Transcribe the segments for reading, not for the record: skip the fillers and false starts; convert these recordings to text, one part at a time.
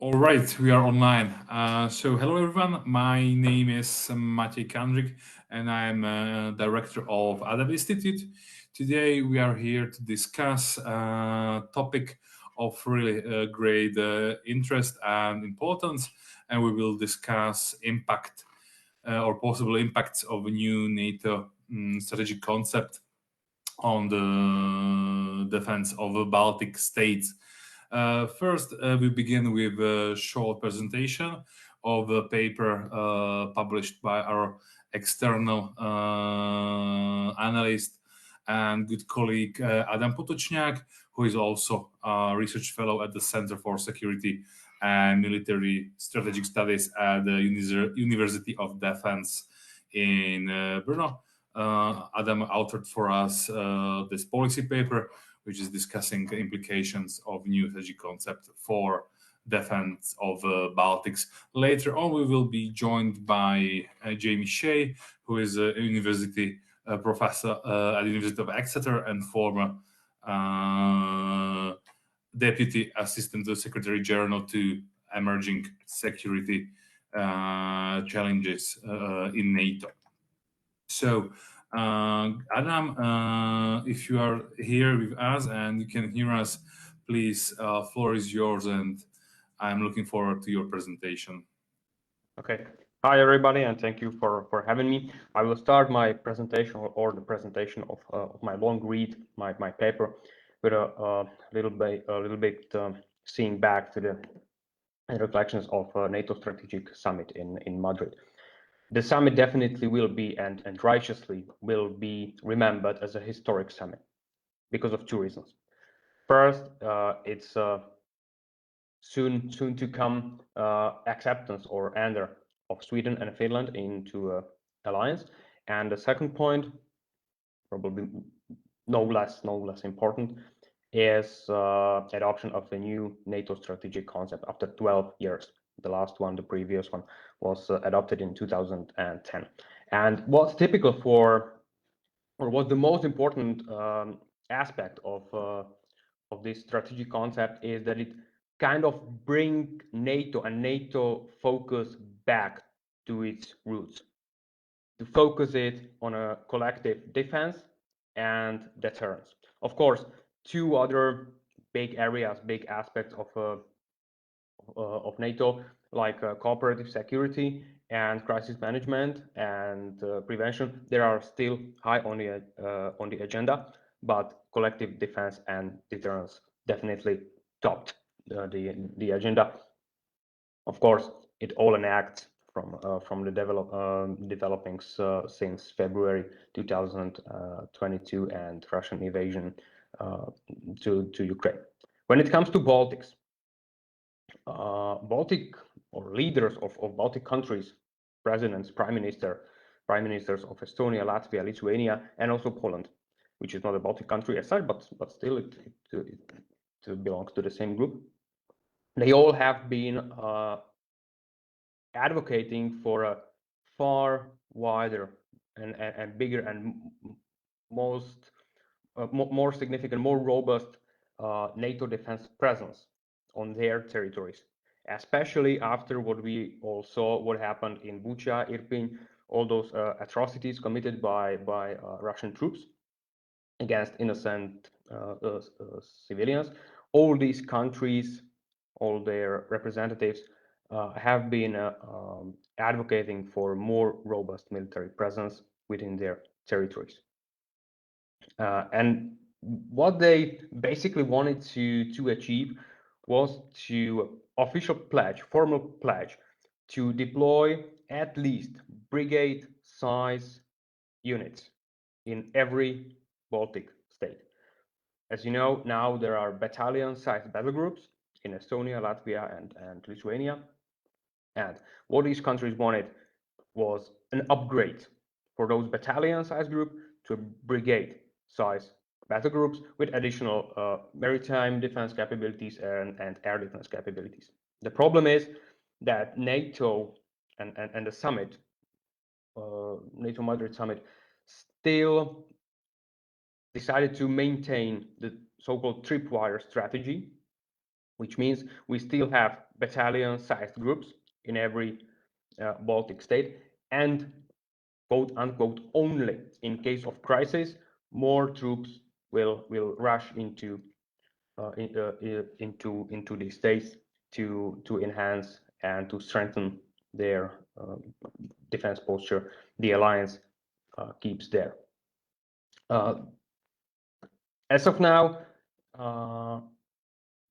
All right, we are online. So hello everyone, my name is Maciej Kandrik and I'm director of Adama Institute. Today we are here to discuss a topic of really great interest and importance, and we will discuss impact or possible impacts of a new NATO strategic concept on the defense of the Baltic states. First, we begin with a short presentation of a paper published by our external analyst and good colleague Adam Potočňák, who is also a research fellow at the Center for Security and Military Strategic Studies at the University of Defense in Brno. Adam authored for us this policy paper, which is discussing the implications of new strategic concept for defense of Baltics. Later on, we will be joined by Jamie Shea, who is a university professor at the University of Exeter and former deputy assistant to the Secretary General to emerging security challenges in NATO. So, Adam, if you are here with us and you can hear us, please, floor is yours, and I'm looking forward to your presentation. Okay. Hi, everybody, and thank you for having me. I will start my presentation or the presentation of my long read, my paper, with a little bit seeing back to the reflections of NATO Strategic Summit in Madrid. The summit definitely will be, and righteously will be, remembered as a historic summit because of two reasons. First, it's soon to come acceptance or enter of Sweden and Finland into alliance, and the second point, probably no less important, is adoption of the new NATO strategic concept after 12 years. The last one, the previous one, was adopted in 2010. And what's typical for, or what's the most important aspect of this strategic concept is that it kind of bring NATO and NATO focus back to its roots, to focus it on a collective defense and deterrence. Of course, two other big areas, big aspects of NATO, like cooperative security and crisis management and prevention, they are still high on the agenda, but collective defense and deterrence definitely topped the agenda. Of course, it all enacts from the developings since February 2022 and Russian invasion to Ukraine. When it comes to Baltics, Baltic or leaders of Baltic countries, presidents, prime ministers of Estonia, Latvia, Lithuania, and also Poland, which is not a Baltic country as such, but still it belongs to the same group. They all have been advocating for a far wider and bigger and more significant, more robust NATO defense presence on their territories, especially after what we all saw, what happened in Bucha, Irpin, all those atrocities committed by Russian troops against innocent civilians. All these countries, all their representatives have been advocating for more robust military presence within their territories. And what they basically wanted to achieve was to formal pledge to deploy at least brigade size units in every Baltic state. As you know, now there are battalion-sized battle groups in Estonia, Latvia, and Lithuania. And what these countries wanted was an upgrade for those battalion-sized group to brigade-size battle groups with additional maritime defense capabilities and air defense capabilities. The problem is that NATO and the summit, NATO Madrid summit, still decided to maintain the so-called tripwire strategy, which means we still have battalion-sized groups in every Baltic state, and quote unquote only in case of crisis, more troops will rush into these states to enhance and to strengthen their defense posture. The alliance keeps there. As of now,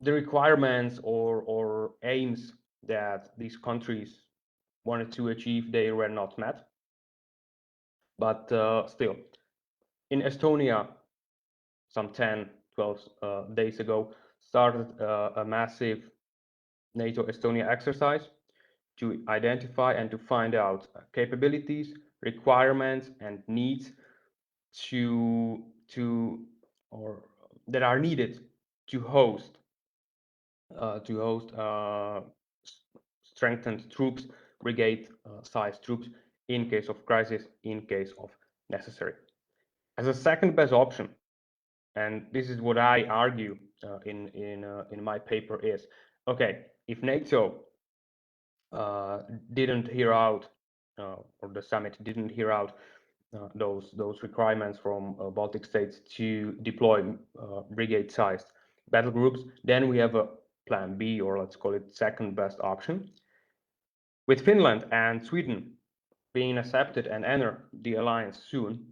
the requirements or aims that these countries wanted to achieve, they were not met. But still, in Estonia, some 10, 12 days ago, started a massive NATO-Estonia exercise to identify and to find out capabilities, requirements, and needs that are needed to host strengthened troops, brigade-sized troops in case of crisis, in case of necessary. As a second best option, and this is what I argue in my paper, is okay, if NATO didn't hear out, or the summit didn't hear out those requirements from Baltic states to deploy brigade-sized battle groups, then we have a plan B, or let's call it second best option. With Finland and Sweden being accepted and enter the alliance soon,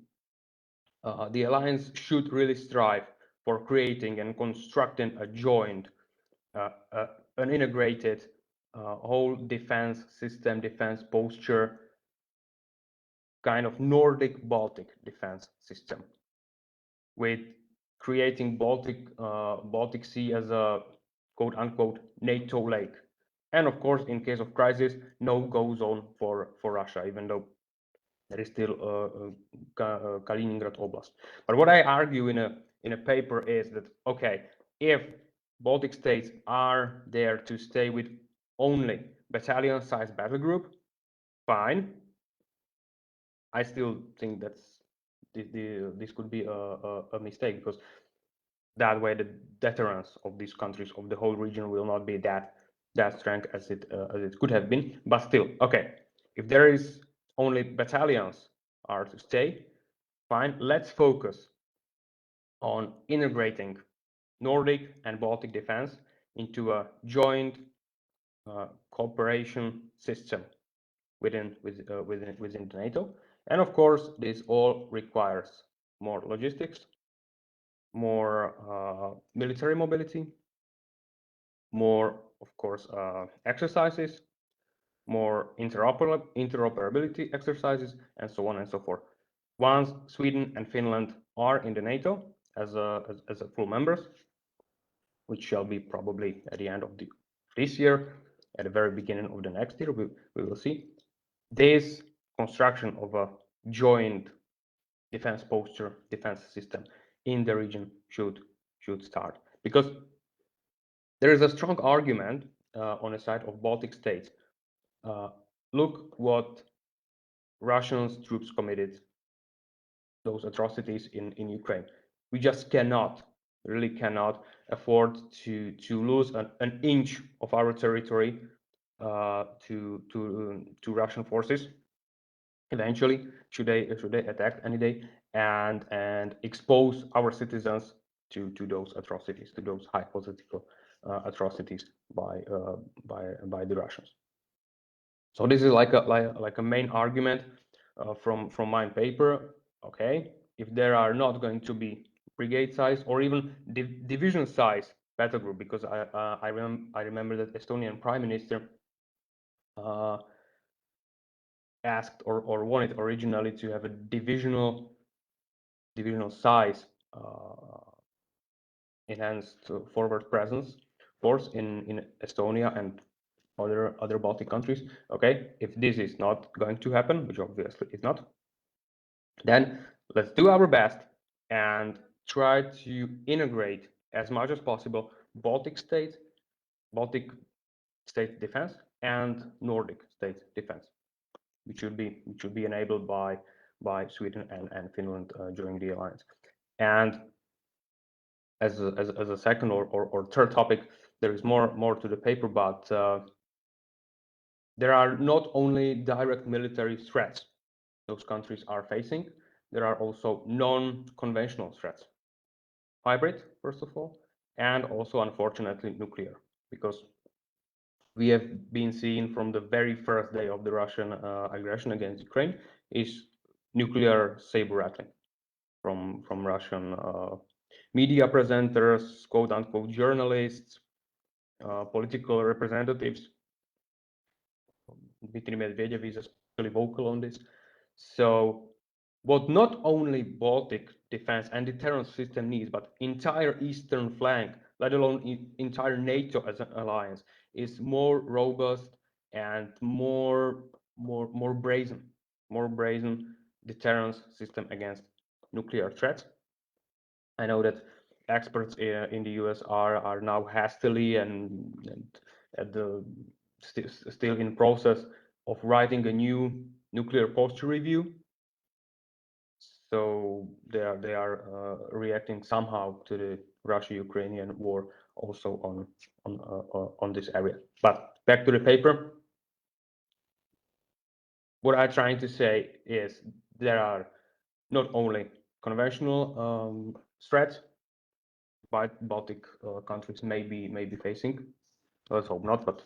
the alliance should really strive for creating and constructing a joint, an integrated whole defense system, defense posture, kind of Nordic-Baltic defense system, with creating Baltic Sea as a quote-unquote NATO lake. And of course, in case of crisis, no-go zone for Russia, even though there is still Kaliningrad Oblast. But what I argue in a paper is that, okay, if Baltic states are there to stay with only battalion-sized battle group, fine. I still think that's this could be a mistake, because that way the deterrence of these countries, of the whole region, will not be that strong as it could have been. But still, okay, if there is only battalions are to stay, fine. Let's focus on integrating Nordic and Baltic defense into a joint cooperation system within the NATO. And of course, this all requires more logistics, more military mobility, more, of course, exercises, more interoperability exercises, and so on and so forth. Once Sweden and Finland are in the NATO as a full members, which shall be probably at the end of this year, at the very beginning of the next year, we will see. This construction of a joint defense posture, defense system in the region should start, because there is a strong argument on the side of Baltic states. Look what Russian troops committed, those atrocities in Ukraine. We just really cannot afford to lose an inch of our territory to Russian forces. Eventually, should they attack any day and expose our citizens to those atrocities, to those hypothetical atrocities by the Russians. So this is like a main argument from my paper. Okay, if there are not going to be brigade size or even division size battle group, because I remember that Estonian Prime Minister asked or wanted originally to have a divisional size enhanced forward presence force in Estonia and other Baltic countries. Okay, if this is not going to happen, which obviously is not, then let's do our best and try to integrate as much as possible Baltic state defense and Nordic state defense, which should be enabled by Sweden and Finland during the alliance. And as a second or third topic, there is more to the paper, but there are not only direct military threats those countries are facing, there are also non-conventional threats. Hybrid, first of all, and also, unfortunately, nuclear, because we have been seeing from the very first day of the Russian aggression against Ukraine is nuclear saber rattling from Russian media presenters, quote-unquote journalists, political representatives. Dmitry Medvedev is especially vocal on this. So what not only Baltic defense and deterrence system needs, but entire eastern flank, let alone entire NATO as an alliance, is more robust and more brazen deterrence system against nuclear threats. I know that experts in the US are now hastily and at the still in process of writing a new nuclear posture review. So they are reacting somehow to the Russia-Ukrainian war also on this area. But back to the paper. What I'm trying to say is there are not only conventional threats Baltic countries may be facing. Let's hope not, but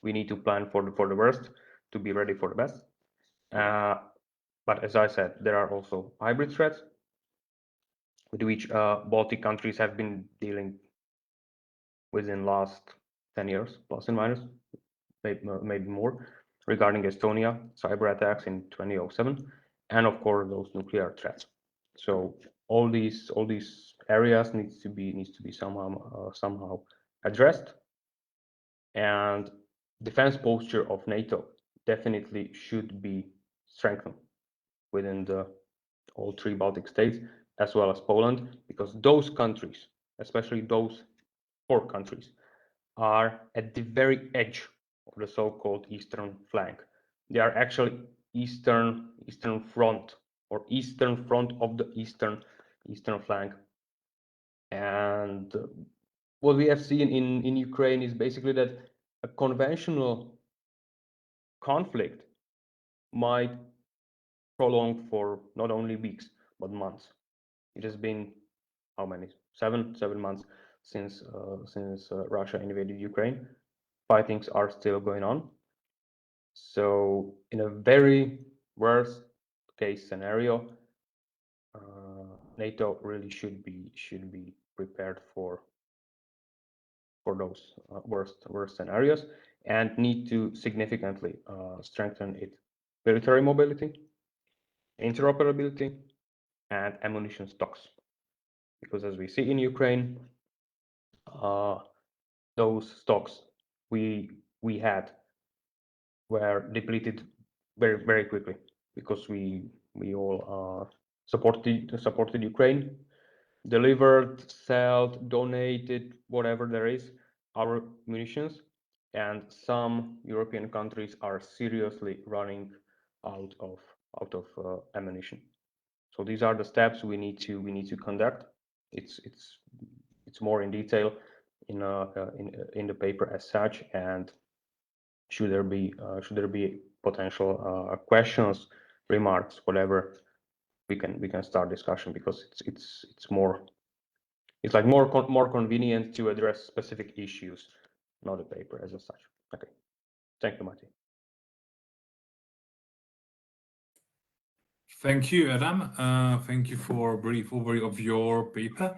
we need to plan for the worst to be ready for the best. But as I said, there are also hybrid threats with which Baltic countries have been dealing within last 10 years, plus and minus, maybe more, regarding Estonia, cyber attacks in 2007, and of course those nuclear threats. So all these areas needs to be somehow addressed, and defense posture of NATO definitely should be strengthened within all three Baltic states, as well as Poland, because those countries, especially those 4 countries, are at the very edge of the so-called eastern flank. They are actually eastern front, or eastern front of the eastern flank. And what we have seen in Ukraine is basically that a conventional conflict might prolong for not only weeks but months. It has been how many? 7 months since Russia invaded Ukraine. Fightings are still going on. So in a very worst case scenario, NATO really should be prepared for those worst scenarios, and need to significantly strengthen its military mobility, interoperability, and ammunition stocks. Because as we see in Ukraine, those stocks we had were depleted very quickly, because we all supported Ukraine, delivered, sold, donated, whatever there is, our munitions, and some European countries are seriously running out of ammunition. So these are the steps we need to conduct. It's more in detail in the paper as such, and should there be potential questions, remarks, whatever, we can start discussion, because it's more convenient to address specific issues, not the paper as such. Okay, thank you, Mati. Thank you, Adam. Thank you for a brief overview of your paper.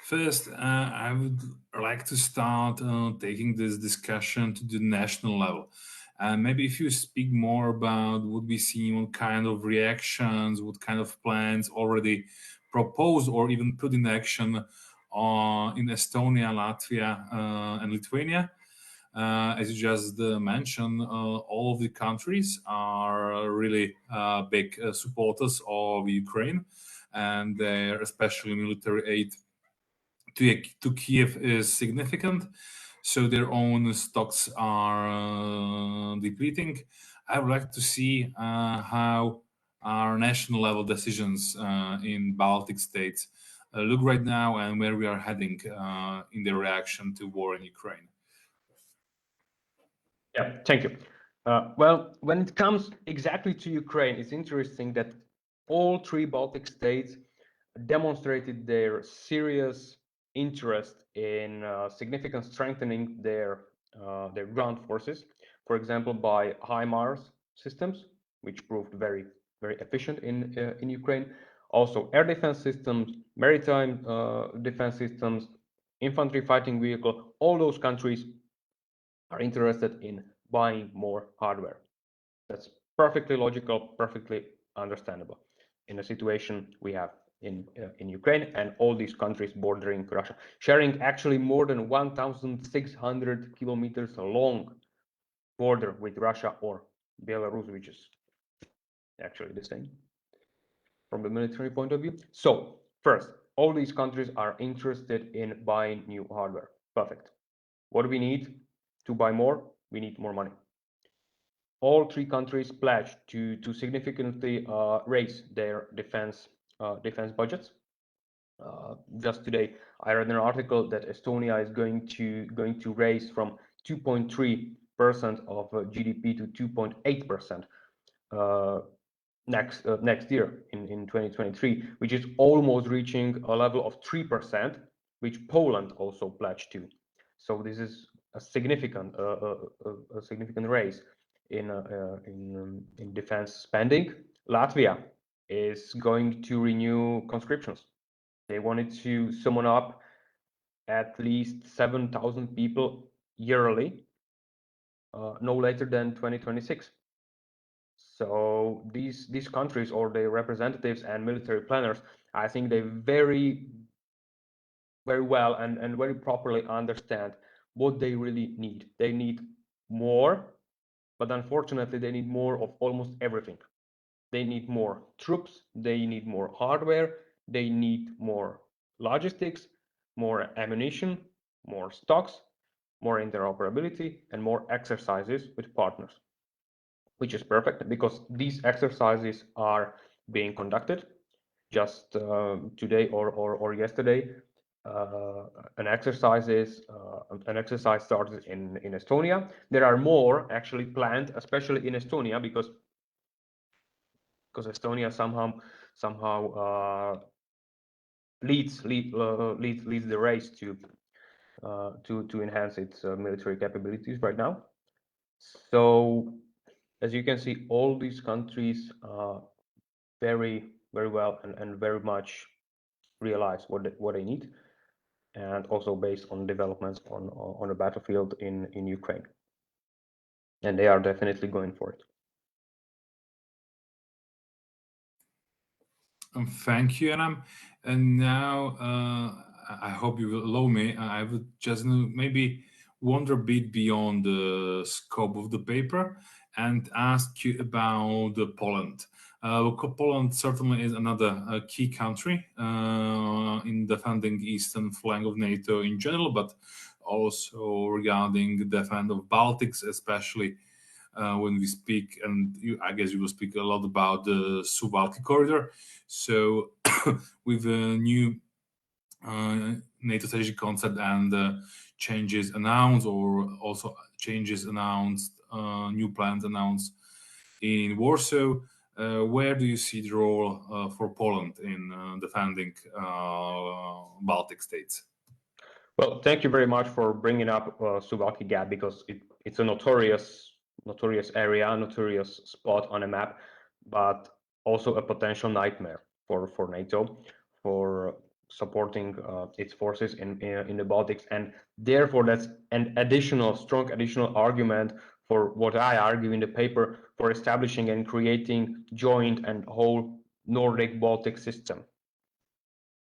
First, I would like to start taking this discussion to the national level. Maybe if you speak more about what we see, what kind of reactions, what kind of plans already proposed or even put in action in Estonia, Latvia, and Lithuania. As you just mentioned, all of the countries are really big supporters of Ukraine, and their especially military aid to Kiev is significant. So their own stocks are depleting. I would like to see how our national level decisions in Baltic states look right now and where we are heading in the reaction to war in Ukraine? Yeah, thank you. Well, when it comes exactly to Ukraine, it's interesting that all three Baltic states demonstrated their serious interest in significant strengthening their ground forces. For example, by HIMARS systems, which proved very efficient in Ukraine. Also, air defense systems, maritime defense systems, infantry fighting vehicle. All those countries are interested in buying more hardware. That's perfectly logical, perfectly understandable in a situation we have in Ukraine and all these countries bordering Russia, sharing actually more than 1,600 kilometers long border with Russia or Belarus, which is actually the same from the military point of view. So first, all these countries are interested in buying new hardware. Perfect. What do we need to buy more? We need more money. All three countries pledged to significantly raise their defense budgets. Just today, I read an article that Estonia is going to raise from 2.3% of GDP to 2.8% next year in 2023, which is almost reaching a level of 3%, which Poland also pledged to. So this is a significant raise in defense spending. Latvia is going to renew conscriptions. They wanted to summon up at least 7,000 people yearly, no later than 2026. So these countries or their representatives and military planners, I think they very well and very properly understand what they really need. They need more, but unfortunately they need more of almost everything. They need more troops, they need more hardware, they need more logistics, more ammunition, more stocks, more interoperability, and more exercises with partners, which is perfect because these exercises are being conducted. Just today or yesterday, an exercise started in Estonia. There are more actually planned, especially in Estonia, because Estonia somehow leads the race to enhance its military capabilities right now. So as you can see, all these countries very well and very much realize what they need, and also based on developments on the battlefield in Ukraine, and they are definitely going for it. Thank you, Adam. And now I hope you will allow me. I would just maybe wander a bit beyond the scope of the paper and ask you about Poland. Poland certainly is another key country in defending eastern flank of NATO in general, but also regarding the defense of Baltics, especially when we speak, and I guess you will speak a lot about the Suwalki corridor. So with a new NATO strategic concept and changes announced, or also changes announced, new plans announced in Warsaw, where do you see the role for Poland in defending Baltic states? Well, thank you very much for bringing up Suwalki Gap, because it's a notorious area, notorious spot on a map, but also a potential nightmare for NATO, for supporting its forces in the Baltics, and therefore that's an strong additional argument for what I argue in the paper, for establishing and creating joint and whole Nordic Baltic system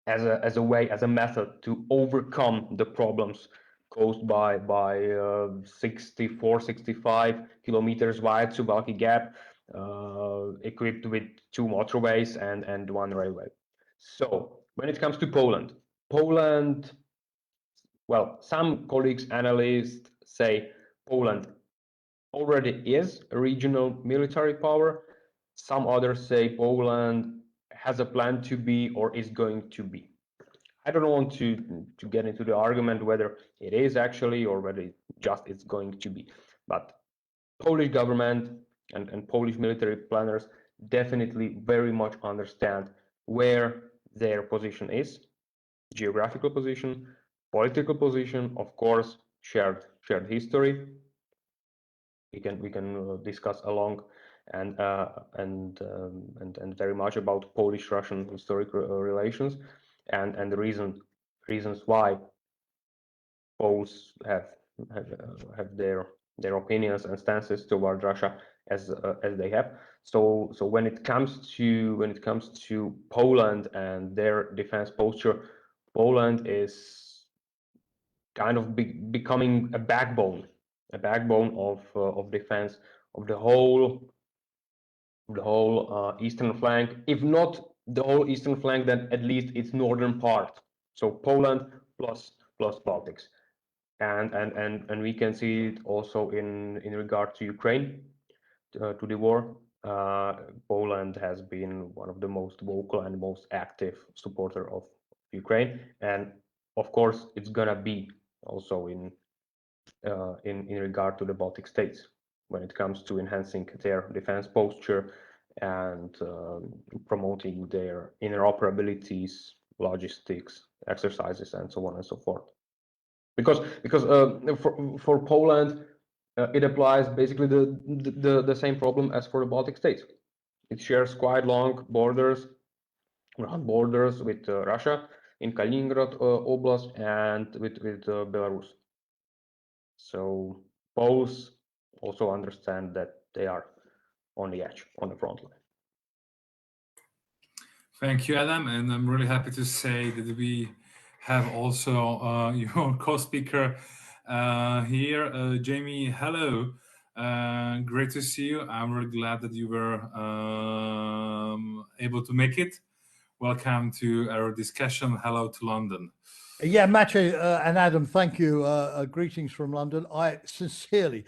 as a method to overcome the problems caused by 65 kilometers wide Suwalki Gap, equipped with 2 motorways and 1 railway. So when it comes to Poland, well, some colleagues, analysts say Poland already is a regional military power. Some others say Poland has a plan to be or is going to be. I don't want to get into the argument whether it is actually or whether it's going to be, but Polish government and Polish military planners definitely very much understand where their position is, geographical position, political position, of course, shared history. We can discuss along and very much about Polish-Russian historical relations and the reasons why Poles have their opinions and stances toward Russia as they have. So when it comes to Poland and their defense posture, Poland is kind of becoming a backbone of defense of the whole eastern flank, if not the whole eastern flank, then at least its northern part. So Poland plus Baltics. And we can see it also in regard to Ukraine, to the war. Poland has been one of the most vocal and most active supporter of Ukraine, and of course it's gonna be also in regard to the Baltic states when it comes to enhancing their defense posture and promoting their interoperabilities, logistics, exercises, and so on and so forth. Because for Poland, it applies basically the same problem as for the Baltic states. It shares quite long borders with Russia in Kaliningrad Oblast and with Belarus. So Poles also understand that they are on the edge, on the front line. Thank you, Adam, and I'm really happy to say that we have also your co-speaker here, Jamie. Hello, great to see you. I'm really glad that you were able to make it. Welcome to our discussion. Hello to London. Yeah, Maciej and Adam, thank you. Greetings from London. I sincerely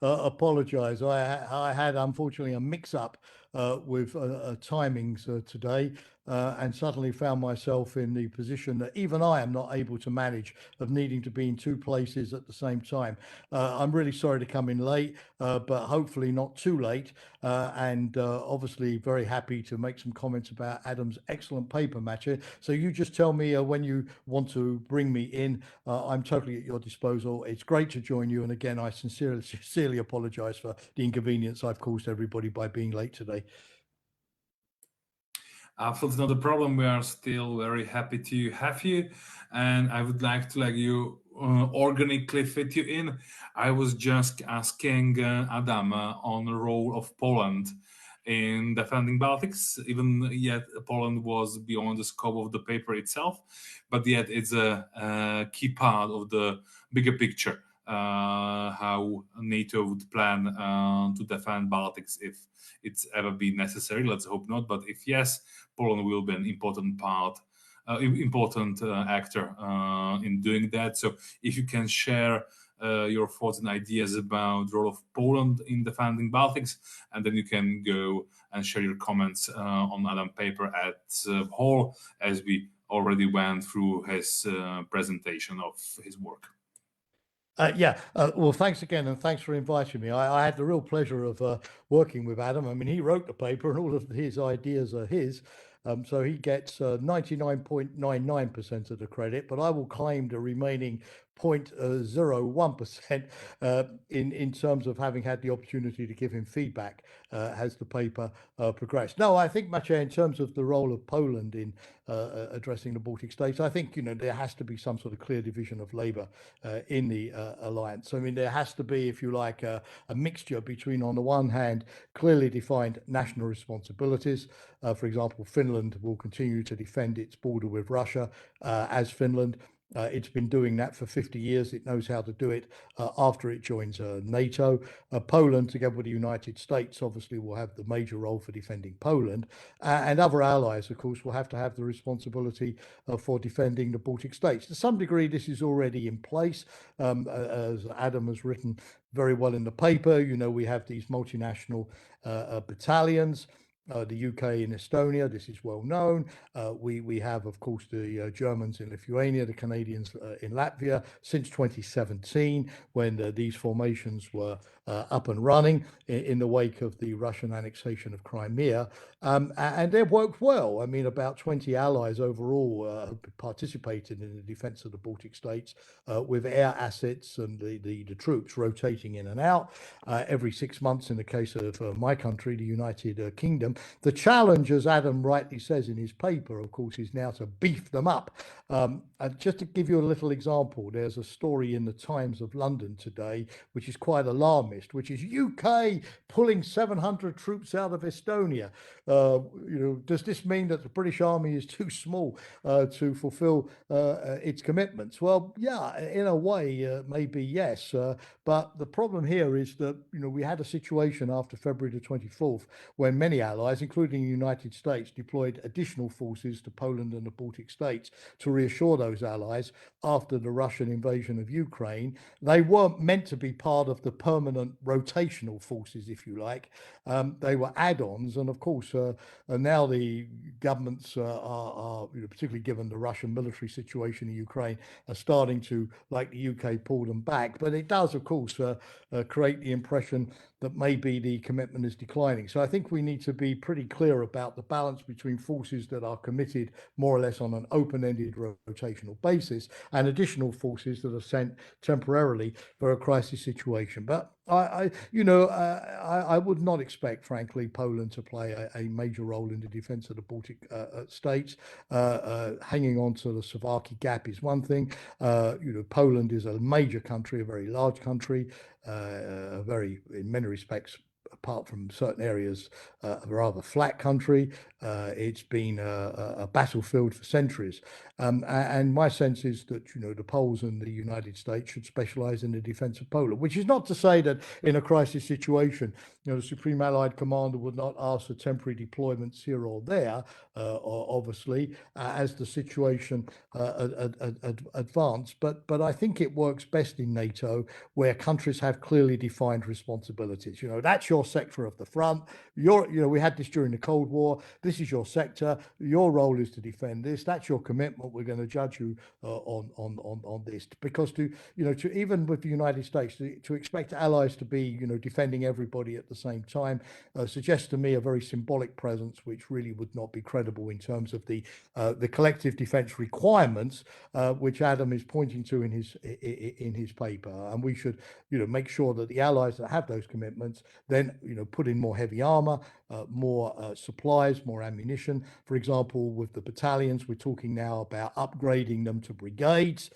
apologize. I had, unfortunately, a mix-up with timings today, and suddenly found myself in the position that even I am not able to manage, of needing to be in two places at the same time. I'm really sorry to come in late, but hopefully not too late, and obviously very happy to make some comments about Adam's excellent paper, Maciej. So you just tell me when you want to bring me in. I'm totally at your disposal. It's great to join you, and again, I sincerely apologize for the inconvenience I've caused everybody by being late today. Absolutely not a problem. We are still very happy to have you, and I would like to let you organically fit you in. I was just asking Adam on the role of Poland in defending Baltics. Even yet, Poland was beyond the scope of the paper itself, but yet it's a key part of the bigger picture. How NATO would plan to defend Baltics if it's ever been necessary. Let's hope not, but if yes, Poland will be an important actor in doing that. So if you can share your thoughts and ideas about the role of Poland in defending Baltics, and then you can go and share your comments on Adam's paper at whole, as we already went through his presentation of his work. Well, thanks again, and thanks for inviting me. I had the real pleasure of working with Adam. I mean, he wrote the paper, and all of his ideas are his. So he gets 99.99% of the credit, but I will claim the remaining 0.01% in terms of having had the opportunity to give him feedback as the paper progressed. No, I think, Maciej, in terms of the role of Poland in addressing the Baltic states, I think, there has to be some sort of clear division of labor in the alliance. I mean, there has to be, if you like, a mixture between, on the one hand, clearly defined national responsibilities. For example, Finland will continue to defend its border with Russia as Finland. It's been doing that for 50 years. It knows how to do it after it joins NATO. Poland, together with the United States, obviously will have the major role for defending Poland. And other allies, of course, will have to have the responsibility for defending the Baltic states. To some degree, this is already in place. As Adam has written very well in the paper, we have these multinational battalions. the UK in Estonia. This is well known. We have, of course, the Germans in Lithuania, the Canadians in Latvia since 2017, when these formations were up and running in the wake of the Russian annexation of Crimea. And they've worked well. I mean, about 20 allies overall have participated in the defense of the Baltic states with air assets and the troops rotating in and out every 6 months in the case of my country, the United Kingdom. The challenge, as Adam rightly says in his paper, of course, is now to beef them up. Just to give you a little example, there's a story in the Times of London today, which is quite alarmist, which is UK pulling 700 troops out of Estonia. Does this mean that the British Army is too small to fulfill its commitments? Well, yeah, in a way, maybe yes. But the problem here is that, we had a situation after February the 24th when many allies, including the United States, deployed additional forces to Poland and the Baltic states to reassure those allies after the Russian invasion of Ukraine. They weren't meant to be part of the permanent rotational forces, if you like. They were add-ons, and of course, now the governments are particularly given the Russian military situation in Ukraine, are starting to, like the UK, pull them back. But it does, of course, create the impression that maybe the commitment is declining. So I think we need to be pretty clear about the balance between forces that are committed more or less on an open-ended rotational basis and additional forces that are sent temporarily for a crisis situation. But I would not expect, frankly, Poland to play a major role in the defense of the Baltic states. Hanging on to the Suwałki Gap is one thing. Poland is a major country, a very large country, in many respects, apart from certain areas, a rather flat country. It's been a battlefield for centuries. And my sense is that, the Poles and the United States should specialize in the defense of Poland, which is not to say that in a crisis situation, the Supreme Allied Commander would not ask for temporary deployments here or there, obviously, as the situation advanced. But I think it works best in NATO, where countries have clearly defined responsibilities. That's your sector of the front. We had this during the Cold War. This is your sector. Your role is to defend this. That's your commitment. We're going to judge you on this, because to even with the United States, to expect allies to be defending everybody at the same time suggests to me a very symbolic presence, which really would not be credible in terms of the collective defense requirements, which Adam is pointing to in his paper. And we should make sure that the allies that have those commitments then put in more heavy armor, more supplies, more ammunition. For example, with the battalions, we're talking now about upgrading them to brigades,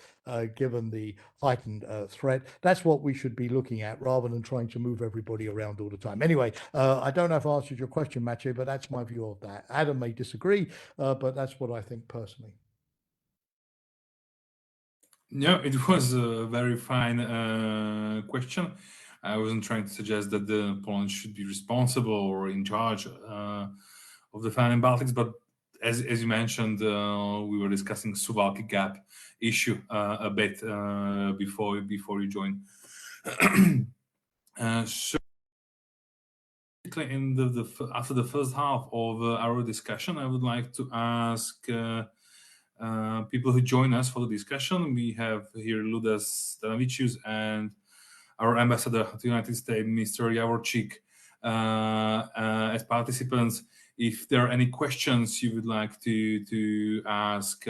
given the heightened threat. That's what we should be looking at, rather than trying to move everybody around all the time. Anyway, I don't know if I answered your question, Maciej, but that's my view of that. Adam may disagree, but that's what I think personally. Yeah, it was a very fine question. I wasn't trying to suggest that Poland should be responsible or in charge of the fan in Baltics, but as you mentioned, we were discussing Suwałki Gap issue a bit before you joined. So in after the first half of our discussion, I would like to ask people who join us for the discussion. We have here Ludas Danavicius and our ambassador to the United States, Mr. Jaworczyk, as participants. If there are any questions you would like to ask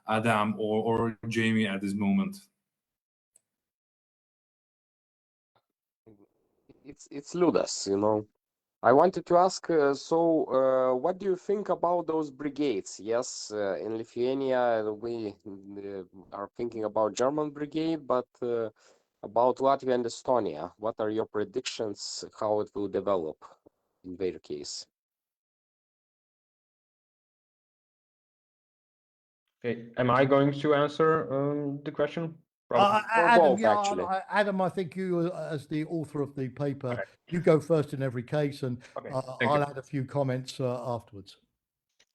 Adam or Jamie at this moment. It's Ludas, I wanted to ask, what do you think about those brigades? Yes, in Lithuania, we are thinking about German brigade, but about Latvia and Estonia, what are your predictions, how it will develop in their case? Okay, am I going to answer the question? Adam, both, actually. Adam, I think you, as the author of the paper, Okay. you go first in every case, and Okay, I'll add a few comments afterwards.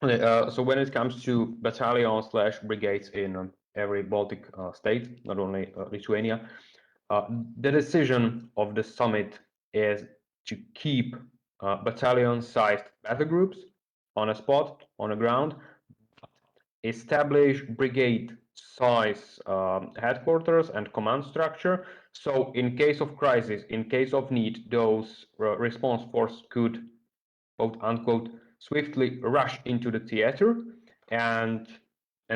Okay, so when it comes to battalion/brigades in every Baltic state, not only Lithuania, the decision of the summit is to keep battalion-sized battle groups on a spot, on the ground, establish brigade-size headquarters and command structure. So in case of crisis, in case of need, those response force could, quote unquote, swiftly rush into the theater and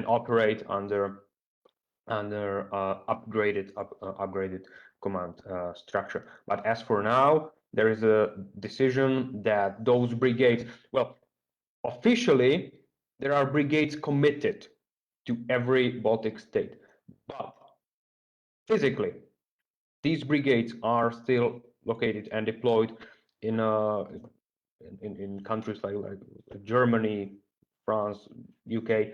operate under upgraded command structure. But as for now, there is a decision that those brigades, well, officially there are brigades committed to every Baltic state, but physically these brigades are still located and deployed in countries like Germany, France, UK,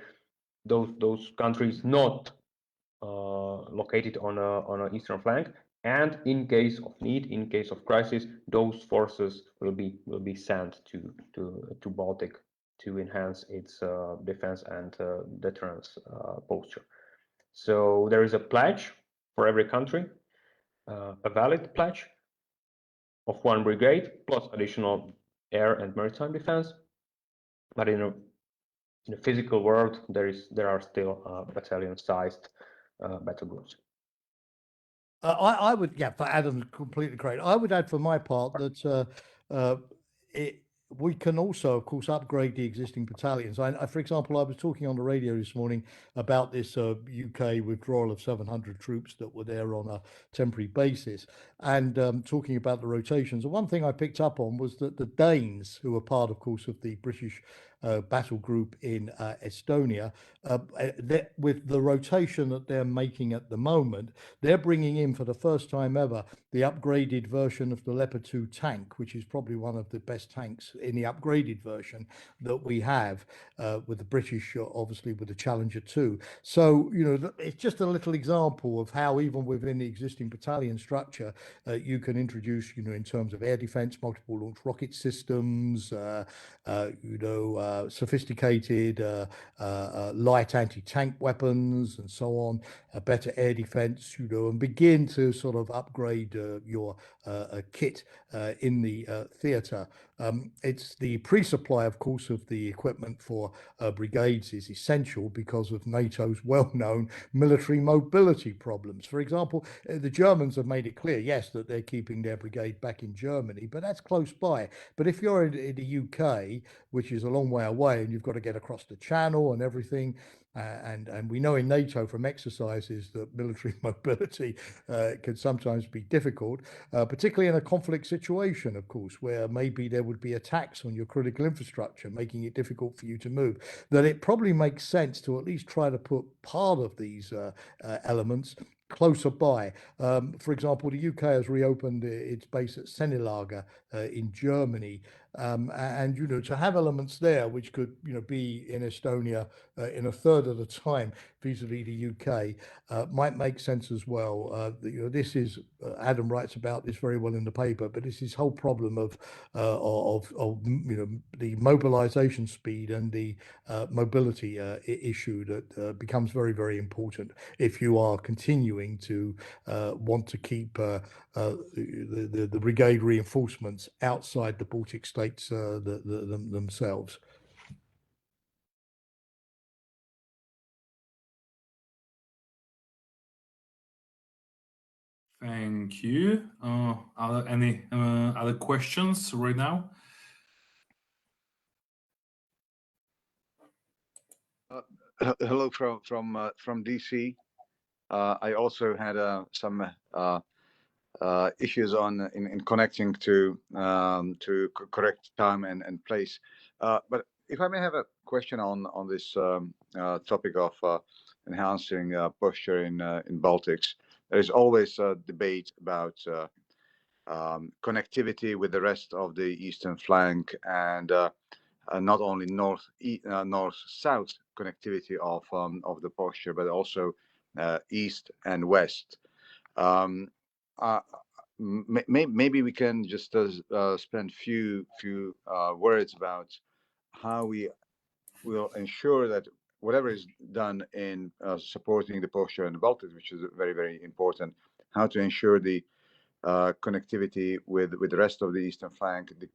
those countries not located on an eastern flank. And in case of need, in case of crisis, those forces will be sent to Baltic to enhance its defense and deterrence posture. So there is a pledge for every country, a valid pledge of one brigade plus additional air and maritime defense. But in a physical world, there are still battalion-sized battle groups. I would, yeah, for Adam, completely great. I would add for my part that we can also, of course, upgrade the existing battalions. For example, I was talking on the radio this morning about this UK withdrawal of 700 troops that were there on a temporary basis, and talking about the rotations. And one thing I picked up on was that the Danes, who are part, of course, of the British battle group in Estonia, with the rotation that they're making at the moment, they're bringing in for the first time ever the upgraded version of the Leopard 2 tank, which is probably one of the best tanks in the upgraded version that we have, with the British, obviously, with the Challenger 2. So, you know, it's just a little example of how even within the existing battalion structure, you can introduce, you know, in terms of air defense, multiple launch rocket systems, sophisticated light anti-tank weapons and so on, better air defense, you know, and begin to sort of upgrade your kit in the theatre. It's the pre-supply, of course, of the equipment for brigades is essential because of NATO's well-known military mobility problems. For example, the Germans have made it clear, yes, that they're keeping their brigade back in Germany, but that's close by. But if you're in the UK, which is a long way away, and you've got to get across the channel and everything, and we know in NATO from exercises that military mobility can sometimes be difficult, particularly in a conflict situation, of course, where maybe there would be attacks on your critical infrastructure, making it difficult for you to move, that it probably makes sense to at least try to put part of these elements closer by. For example, the UK has reopened its base at Senilager in Germany, and, you know, to have elements there which could, you know, be in Estonia in a third of the time vis-a-vis the UK might make sense as well. You know, this is Adam writes about this very well in the paper, but it's this whole problem of you know, the mobilization speed and the mobility issue that becomes very, very important if you are continuing to want to keep the brigade reinforcements outside the Baltic states themselves. Thank you. Are there any other questions right now? Hello from DC. I also had some issues in connecting to correct time and place. But if I may have a question on this topic of enhancing posture in Baltics, there is always a debate about connectivity with the rest of the eastern flank, and not only north-south connectivity of the posture, but also east and west. Maybe we can just spend few words about how we will ensure that whatever is done in supporting the posture in the Baltics, which is very, very important, how to ensure the connectivity with the rest of the eastern flank, the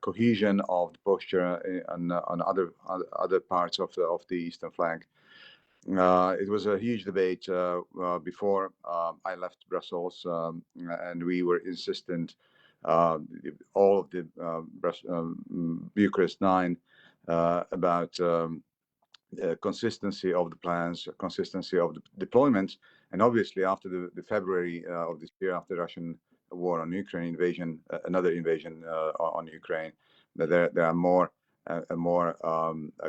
cohesion of the posture on other parts of the eastern flank. It was a huge debate before I left Brussels, and we were insistent, all of the Bucharest 9, about consistency of the plans, consistency of the deployments, and obviously after the February of this year, after the Russian war on Ukraine invasion, another invasion on Ukraine, there are more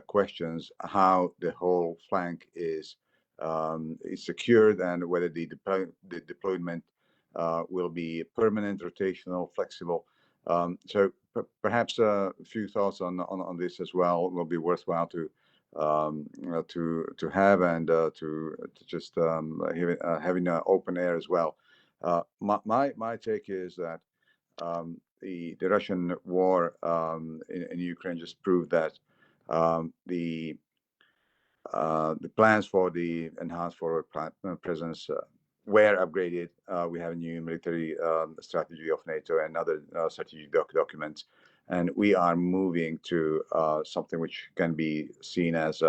questions how the whole flank is secured and whether the deployment will be permanent, rotational, flexible. So perhaps a few thoughts on this as well will be worthwhile to have and to just having an open air as well. My take is that the Russian war in Ukraine just proved that the plans for the enhanced forward presence were upgraded. We have a new military strategy of NATO and other strategic documents, and we are moving to something which can be seen as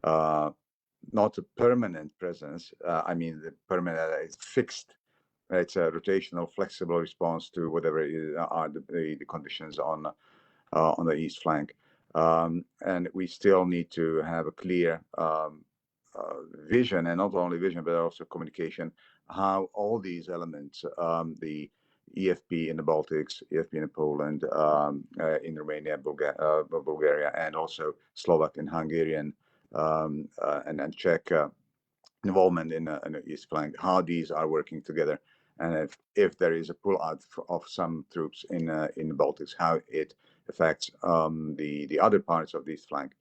not a permanent presence. I mean, the permanent is fixed. It's a rotational, flexible response to whatever are the conditions on the east flank, and we still need to have a clear vision, and not only vision but also communication. How all these elements, the EFP in the Baltics, EFP in Poland, in Romania, Bulgaria, and also Slovak and Hungarian and Czech involvement in the east flank, how these are working together. And if there is a pull out of some troops in the Baltics, how it affects the other parts of the east flank,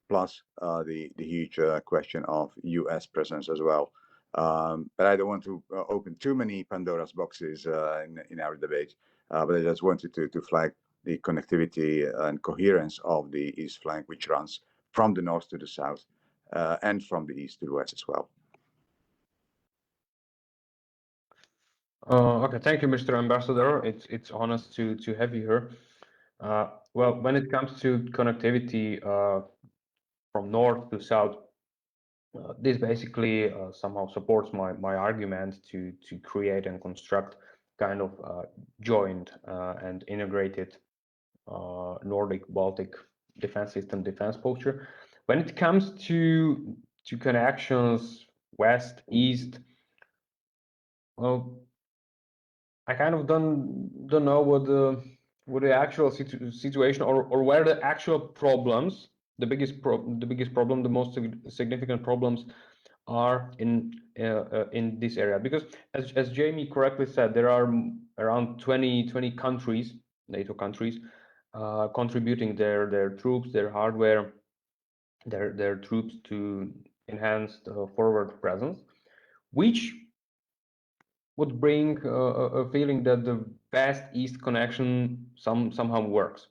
plus the huge question of U.S. presence as well. But I don't want to open too many Pandora's boxes in our debate. But I just wanted to flag the connectivity and coherence of the east flank, which runs from the north to the south and from the east to the west as well. Okay, thank you, Mr. Ambassador. It's honest to have you here. Well, when it comes to connectivity from north to south, this basically somehow supports my argument to create and construct kind of joint and integrated Nordic-Baltic defense system, defense posture. When it comes to connections west, east, well, I kind of don't know what the actual situation or where the actual problems, the biggest problem, the most significant problems are in this area. Because as Jamie correctly said, there are around 20 countries, NATO countries, contributing their troops, their hardware, their troops to enhanced forward presence, which would bring a feeling that the west-east connection somehow works.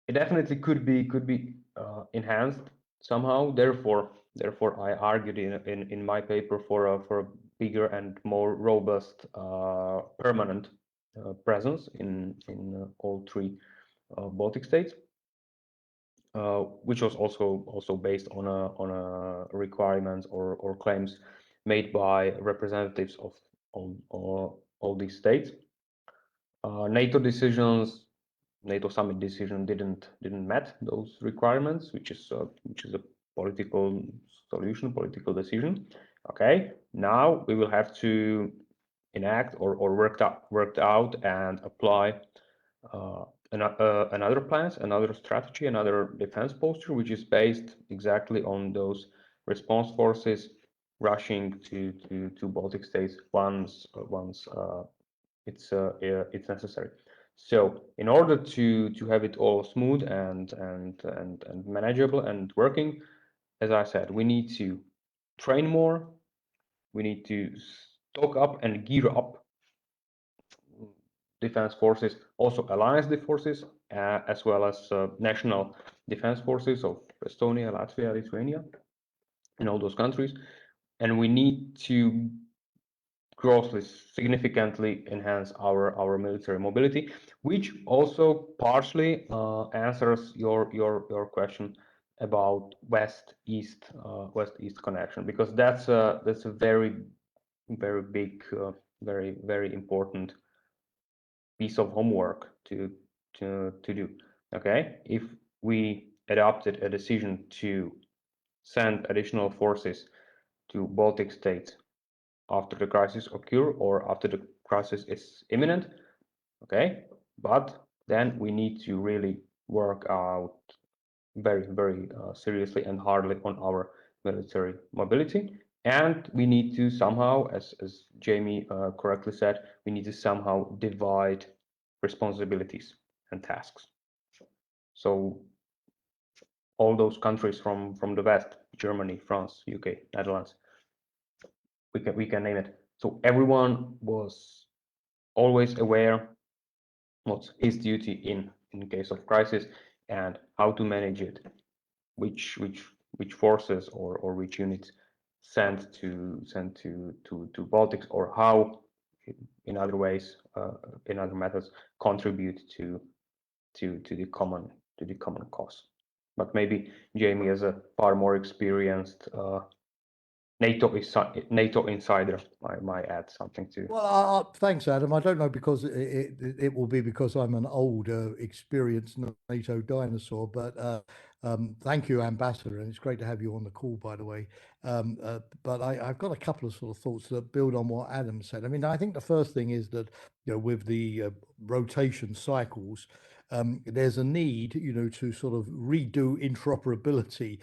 It definitely could be enhanced somehow. Therefore, I argued in my paper for a bigger and more robust permanent presence in all three Baltic states, which was also based on requirements or claims made by representatives of all these states. NATO decisions, NATO summit decision didn't met those requirements, which is a political solution, political decision. Okay, now we will have to enact or worked out and apply another plans, another strategy, another defense posture, which is based exactly on those response forces rushing to Baltic states once it's necessary. So in order to have it all smooth and manageable and working, as I said, we need to train more. We need to stock up and gear up defense forces, also alliance forces, as well as national defense forces of Estonia, Latvia, Lithuania, and all those countries. And we need to grossly, significantly enhance our military mobility, which also partially answers your question about west-east connection, because that's a very big, very important piece of homework to do. Okay, if we adopted a decision to send additional forces to Baltic states after the crisis occur or after the crisis is imminent, okay, but then we need to really work out very seriously and hardly on our military mobility, and we need to somehow, as Jamie correctly said, we need to somehow divide responsibilities and tasks. So all those countries from the West, Germany, France, UK, Netherlands, we can name it. So everyone was always aware what's his duty in case of crisis and how to manage it, which forces or which units sent to Baltics, or how in other ways, in other methods, contribute to the common cause. But maybe Jamie, as a far more experienced NATO insider, I might add something to. Well, thanks, Adam. I don't know, because it will be because I'm an old, experienced NATO dinosaur, but thank you, Ambassador, and it's great to have you on the call, by the way. But I've got a couple of sort of thoughts that build on what Adam said. I mean, I think the first thing is that, with the rotation cycles, there's a need, to sort of redo interoperability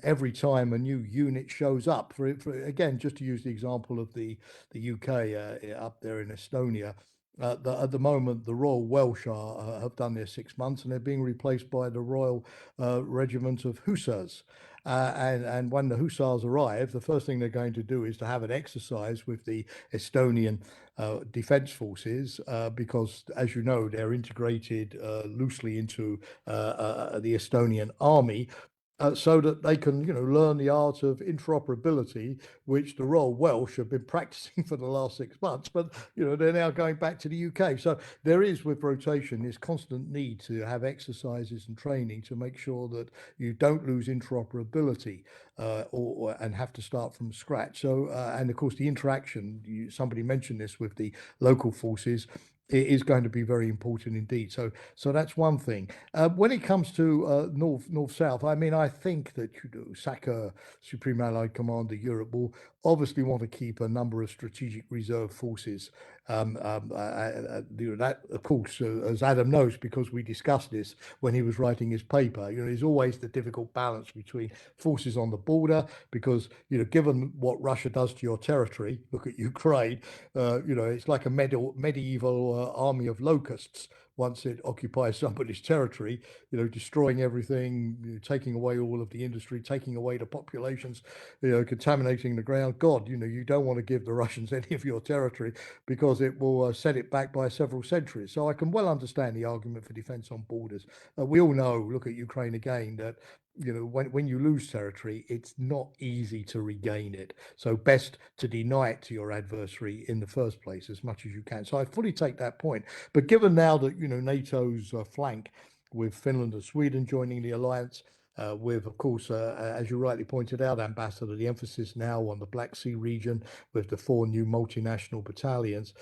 every time a new unit shows up. For again, just to use the example of the UK up there in Estonia, at the moment, the Royal Welsh have done their 6 months, and they're being replaced by the Royal Regiment of Hussars. And when the Hussars arrive, the first thing they're going to do is to have an exercise with the Estonian defense forces, because, as you know, they're integrated loosely into the Estonian army. So that they can, learn the art of interoperability, which the Royal Welsh have been practicing for the last 6 months, but, they're now going back to the UK. So there is, with rotation, this constant need to have exercises and training to make sure that you don't lose interoperability and have to start from scratch. So, and of course, the interaction, somebody mentioned this with the local forces, it is going to be very important indeed. So that's one thing. When it comes to north-south, I mean, I think that SACEUR, Supreme Allied Commander Europe, will obviously want to keep a number of strategic reserve forces. That, of course, as Adam knows, because we discussed this when he was writing his paper, there's always the difficult balance between forces on the border, because, given what Russia does to your territory, look at Ukraine, it's like a medieval army of locusts. Once it occupies somebody's territory, destroying everything, taking away all of the industry, taking away the populations, contaminating the ground. God, you don't want to give the Russians any of your territory, because it will set it back by several centuries. So I can well understand the argument for defense on borders. We all know, look at Ukraine again, that when you lose territory, it's not easy to regain it. So best to deny it to your adversary in the first place as much as you can. So I fully take that point. But given now that, NATO's flank, with Finland and Sweden joining the alliance, with, of course, as you rightly pointed out, Ambassador, the emphasis now on the Black Sea region with the 4 new multinational battalions,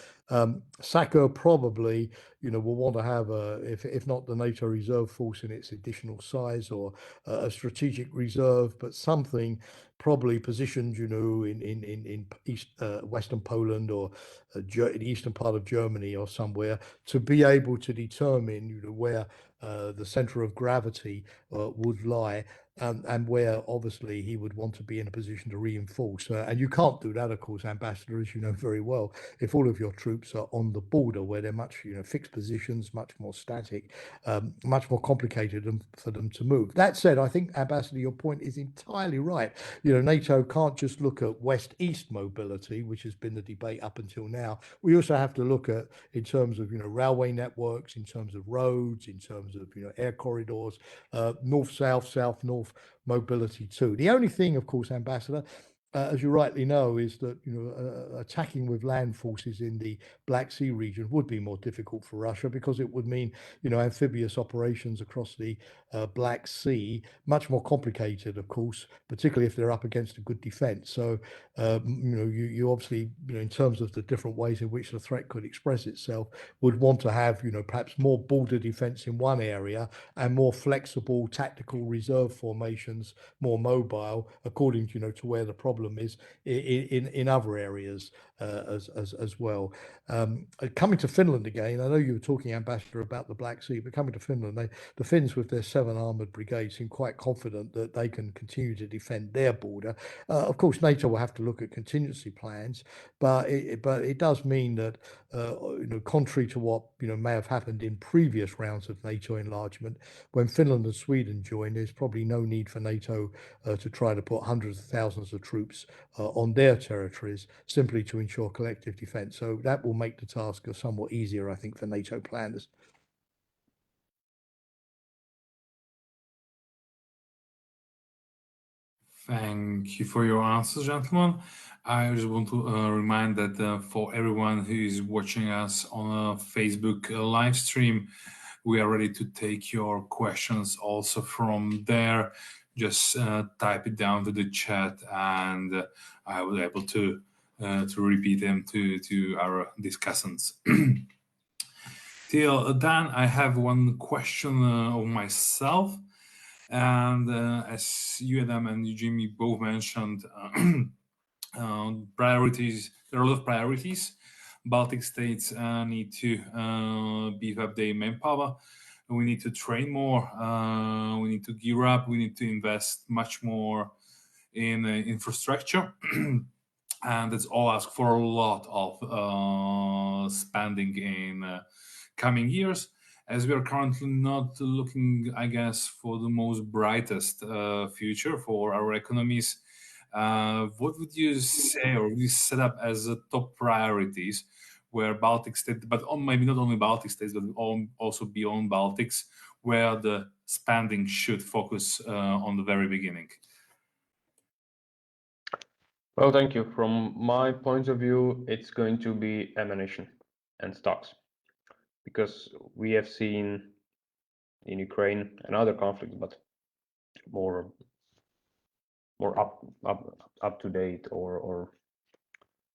SACEUR probably, will want to have if not the NATO reserve force in its additional size, or a strategic reserve, but something probably positioned, in east Western Poland, or the eastern part of Germany or somewhere, to be able to determine, where the center of gravity would lie, and where obviously he would want to be in a position to reinforce. And you can't do that, of course, Ambassador, as you know very well, if all of your troops are on the border, where they're much, fixed positions, much more static, much more complicated for them to move. That said, I think, Ambassador, your point is entirely right. NATO can't just look at west-east mobility, which has been the debate up until now. We also have to look at, in terms of, railway networks, in terms of roads, in terms of, air corridors, north-south, south-north mobility too. The only thing, of course, Ambassador, as you rightly know, is that attacking with land forces in the Black Sea region would be more difficult for Russia, because it would mean amphibious operations across the Black Sea, much more complicated, of course, particularly if they're up against a good defense. So you obviously, in terms of the different ways in which the threat could express itself, would want to have perhaps more border defense in one area and more flexible tactical reserve formations, more mobile, according to where the problem is in other areas as well. Coming to Finland again, I know you were talking, Ambassador, about the Black Sea, but coming to Finland, the Finns with their 7 armoured brigades seem quite confident that they can continue to defend their border. Of course, NATO will have to look at contingency plans, but it does mean that contrary to what may have happened in previous rounds of NATO enlargement, when Finland and Sweden join, there's probably no need for NATO to try to put hundreds of thousands of troops on their territories simply to ensure collective defense. So that will make the task somewhat easier, I think, for NATO planners. Thank you for your answers, gentlemen. I just want to remind that for everyone who is watching us on a Facebook live stream, we are ready to take your questions also from there. Just type it down to the chat, and I will be able to repeat them to our discussants. Till then, I have one question of myself. And as you, Adam, and Jimmy both mentioned, priorities, there are a lot of priorities. Baltic states need to beef up their manpower. We need to train more. We need to gear up. We need to invest much more in infrastructure. And it's all asked for a lot of spending in coming years, as we are currently not looking, I guess, for the most brightest future for our economies. What would you say, or would you set up as top priorities where Baltic states, but maybe not only Baltic states, but also beyond Baltics, where the spending should focus on the very beginning? Well, thank you. From my point of view, it's going to be ammunition and stocks, because we have seen in Ukraine and other conflicts, but more up to date or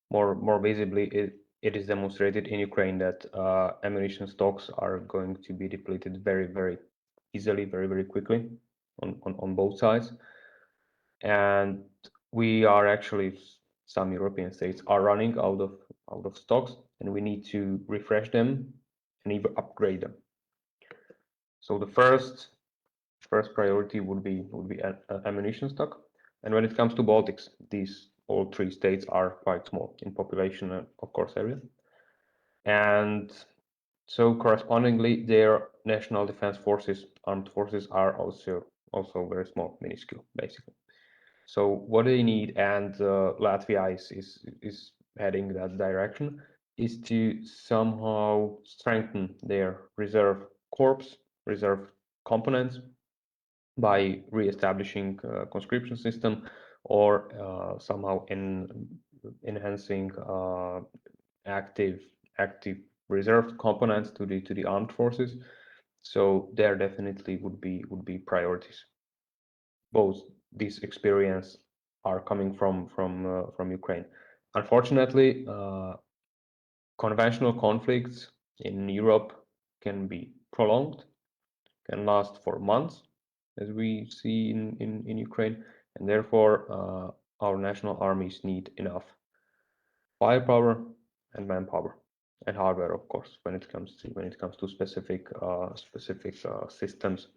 more visibly, it is demonstrated in Ukraine that ammunition stocks are going to be depleted very easily, very quickly on both sides. And we are actually, some European states are running out of stocks, and we need to refresh them and even upgrade them. So the first priority would be ammunition stock. And when it comes to Baltics, all 3 states are quite small in population and, of course, area. And so correspondingly, their national defense forces, armed forces, are also very small, minuscule, basically. So what they need, and Latvia is heading that direction, is to somehow strengthen their reserve corps, reserve components, by re-establishing a conscription system, or somehow enhancing active reserve components to the armed forces. So there definitely would be priorities. Both this experience are coming from Ukraine. Unfortunately, conventional conflicts in Europe can be prolonged, can last for months, as we see in Ukraine, and therefore our national armies need enough firepower and manpower and hardware, of course, when it comes to specific systems,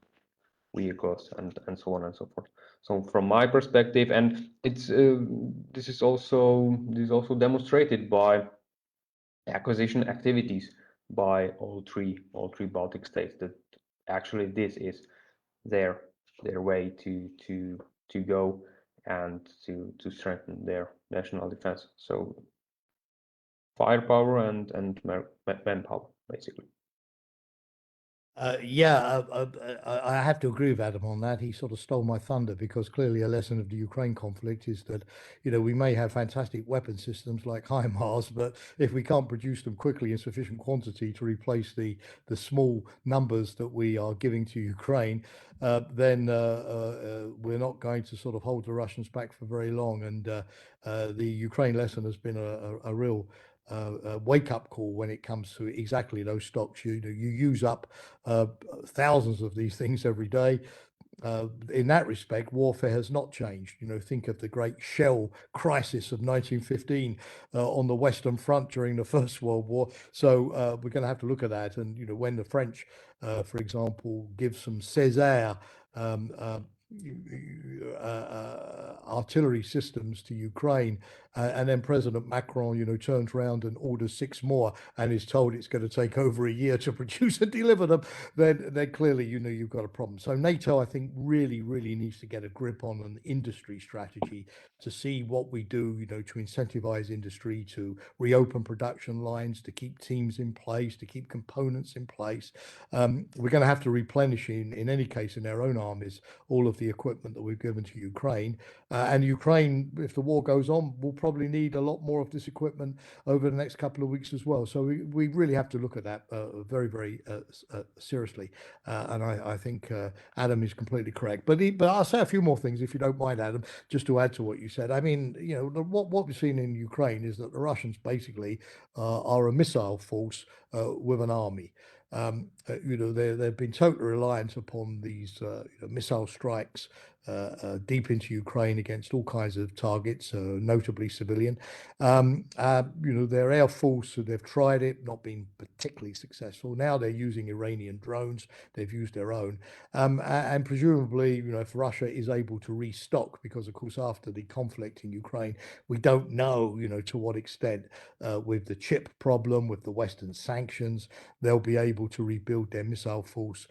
vehicles, and so on and so forth. So from my perspective, and it's this is also demonstrated by acquisition activities by all three Baltic states, that actually this is their way to go and to strengthen their national defense. So firepower and manpower, basically. I have to agree with Adam on that. He sort of stole my thunder, because clearly a lesson of the Ukraine conflict is that, we may have fantastic weapon systems like HIMARS, but if we can't produce them quickly in sufficient quantity to replace the small numbers that we are giving to Ukraine, then we're not going to sort of hold the Russians back for very long. And the Ukraine lesson has been a real wake-up call when it comes to exactly those stocks. You use up thousands of these things every day. In that respect, warfare has not changed. Think of the great shell crisis of 1915 on the Western Front during the First World War. So we're going to have to look at that. And when the French, for example, give some Césaire artillery systems to Ukraine, and then President Macron, turns around and orders 6 more and is told it's going to take over a year to produce and deliver them, then clearly, you've got a problem. So NATO, I think, really needs to get a grip on an industry strategy to see what we do, to incentivize industry, to reopen production lines, to keep teams in place, to keep components in place. We're going to have to replenish, in any case, in their own armies, all of the equipment that we've given to Ukraine. And Ukraine, if the war goes on, will probably need a lot more of this equipment over the next couple of weeks as well. So we really have to look at that very seriously. And I think Adam is completely correct. But I'll say a few more things, if you don't mind, Adam, just to add to what you said. I mean, what we've seen in Ukraine is that the Russians basically are a missile force with an army. They've been totally reliant upon these missile strikes deep into Ukraine against all kinds of targets, notably civilian. Their air force, they've tried it, not been particularly successful. Now they're using Iranian drones. They've used their own. And presumably, if Russia is able to restock, because of course, after the conflict in Ukraine, we don't know, to what extent with the chip problem, with the Western sanctions, they'll be able to rebuild their missile force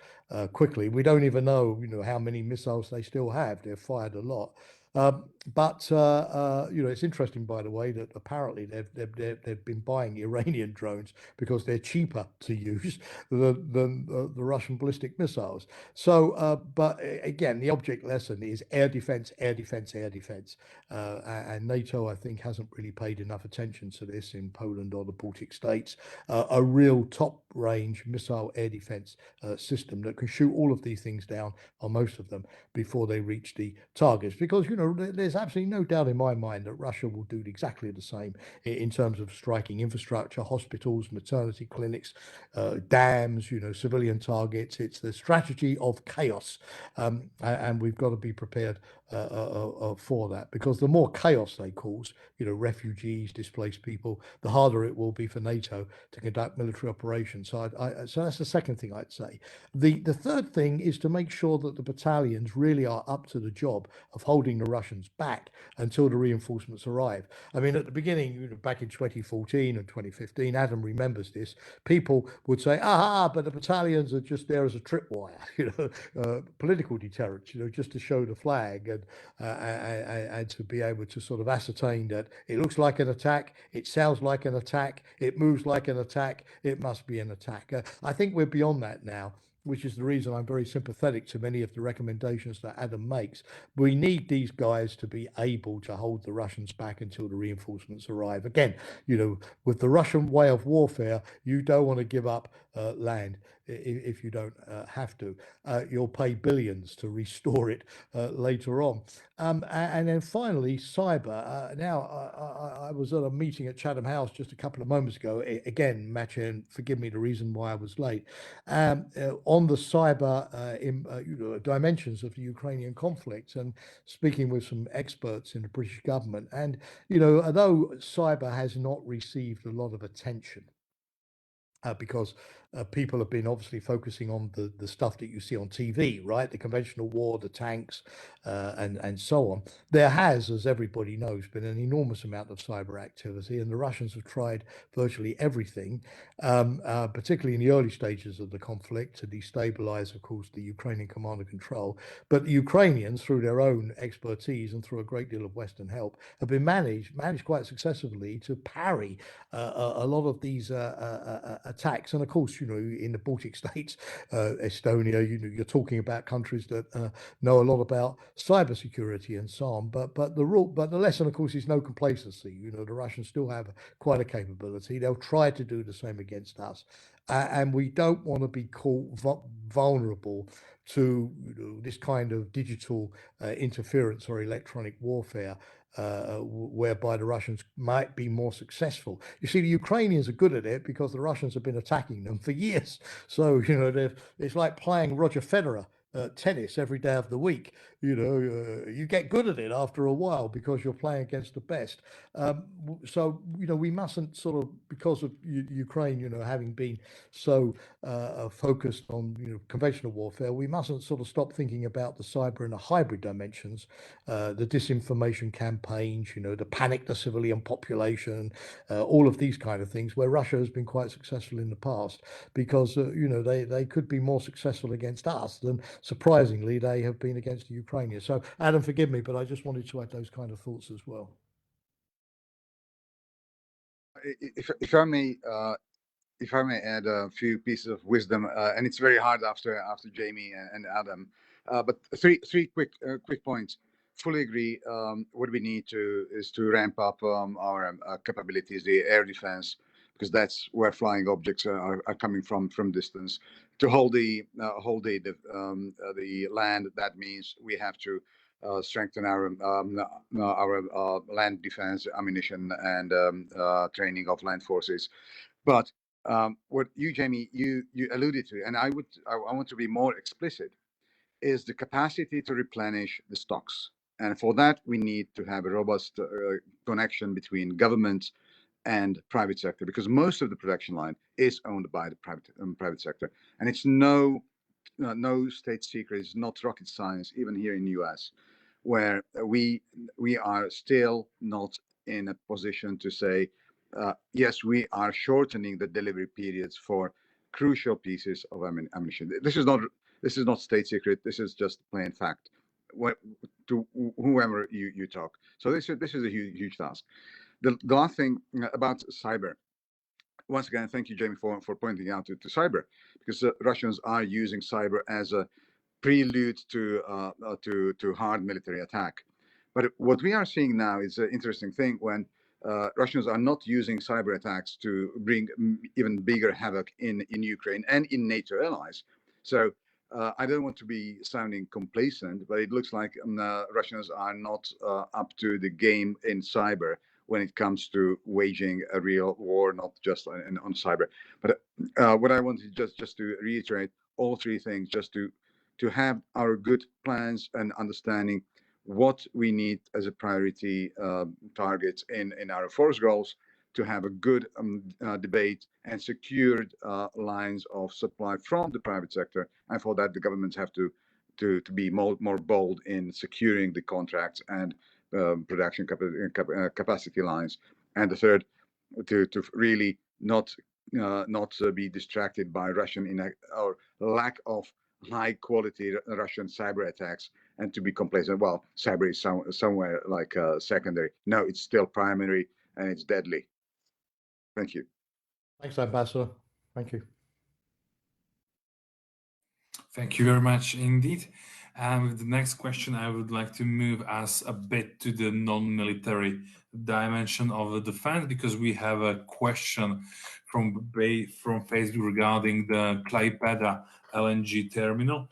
quickly. We don't even know, how many missiles they still have. They've fired a lot. But it's interesting, by the way, that apparently they've been buying Iranian drones because they're cheaper to use than the Russian ballistic missiles. So, but again, the object lesson is air defense, air defense, air defense. And NATO, I think, hasn't really paid enough attention to this in Poland or the Baltic states. A real top-range missile air defense system that can shoot all of these things down, or most of them, before they reach the targets. Because, there's absolutely no doubt in my mind that Russia will do exactly the same in terms of striking infrastructure, hospitals, maternity clinics, dams, civilian targets. It's the strategy of chaos. And we've got to be prepared for that, because the more chaos they cause, refugees, displaced people, the harder it will be for NATO to conduct military operations. So so that's the second thing I'd say. The third thing is to make sure that the battalions really are up to the job of holding the Russians back until the reinforcements arrive. I mean, at the beginning, back in 2014 and 2015, Adam remembers this, people would say, but the battalions are just there as a tripwire, political deterrence, just to show the flag and to be able to sort of ascertain that it looks like an attack, it sounds like an attack, it moves like an attack, it must be an attack. I think we're beyond that now, which is the reason I'm very sympathetic to many of the recommendations that Adam makes. We need these guys to be able to hold the Russians back until the reinforcements arrive. Again, with the Russian way of warfare, you don't want to give up land if you don't have to. You'll pay billions to restore it later on. And then finally, cyber. Now, I was at a meeting at Chatham House just a couple of moments ago. Again, Machin, forgive me the reason why I was late. On the cyber dimensions of the Ukrainian conflict, and speaking with some experts in the British government. And, although cyber has not received a lot of attention, because people have been obviously focusing on the stuff that you see on TV, right? The conventional war, the tanks, and so on. There has, as everybody knows, been an enormous amount of cyber activity, and the Russians have tried virtually everything, particularly in the early stages of the conflict, to destabilize, of course, the Ukrainian command and control. But the Ukrainians, through their own expertise and through a great deal of Western help, have been managed quite successfully to parry a lot of these attacks. And of course, in the Baltic states, Estonia, you're talking about countries that know a lot about cybersecurity and so on. But the lesson, of course, is no complacency. The Russians still have quite a capability. They'll try to do the same against us, and we don't want to be caught vulnerable to this kind of digital interference or electronic warfare, whereby the Russians might be more successful. You see, the Ukrainians are good at it because the Russians have been attacking them for years. So, it's like playing Roger Federer tennis every day of the week. You get good at it after a while because you're playing against the best. So we mustn't sort of, because of Ukraine, having been so focused on conventional warfare, we mustn't sort of stop thinking about the cyber and the hybrid dimensions, the disinformation campaigns, the panic the civilian population, all of these kind of things, where Russia has been quite successful in the past, because they could be more successful against us than, surprisingly, they have been against the Ukrainians. So, Adam, forgive me, but I just wanted to add those kind of thoughts as well. If I may add a few pieces of wisdom, and it's very hard after Jamie and Adam, but three quick points. Fully agree. What we need is to ramp up our capabilities, the air defense, because that's where flying objects are coming from distance. To hold the land, that means we have to strengthen our land defense, ammunition, and training of land forces. But what you, Jamie, you alluded to, and I want to be more explicit, is the capacity to replenish the stocks. And for that, we need to have a robust connection between government and private sector, because most of the production line is owned by the private sector. And it's no state secret, it's not rocket science, even here in the US, where we are still not in a position to say, yes, we are shortening the delivery periods for crucial pieces of ammunition. This is not state secret. This is just plain fact. To whoever you talk. So this is a huge task. The last thing about cyber. Once again, thank you, Jamie, for pointing out to cyber, because Russians are using cyber as a prelude to hard military attack. But what we are seeing now is an interesting thing when Russians are not using cyber attacks to bring even bigger havoc in Ukraine and in NATO allies. So I don't want to be sounding complacent, but it looks like Russians are not up to the game in cyber when it comes to waging a real war, not just on cyber. But what I wanted just to reiterate all three things, just to have our good plans and understanding what we need as a priority targets in our force goals, to have a good debate and secured lines of supply from the private sector. And for that, the governments have to be more bold in securing the contracts and production capacity lines. And the third, to really not be distracted by Russian or lack of high quality Russian cyber attacks, and to be complacent. Well, cyber is somewhere like secondary. No, it's still primary, and it's deadly. Thank you. Thanks, Ambassador. Thank you. Thank you very much indeed. And with the next question, I would like to move us a bit to the non-military dimension of the defense, because we have a question from Facebook regarding the Klaipėda LNG terminal.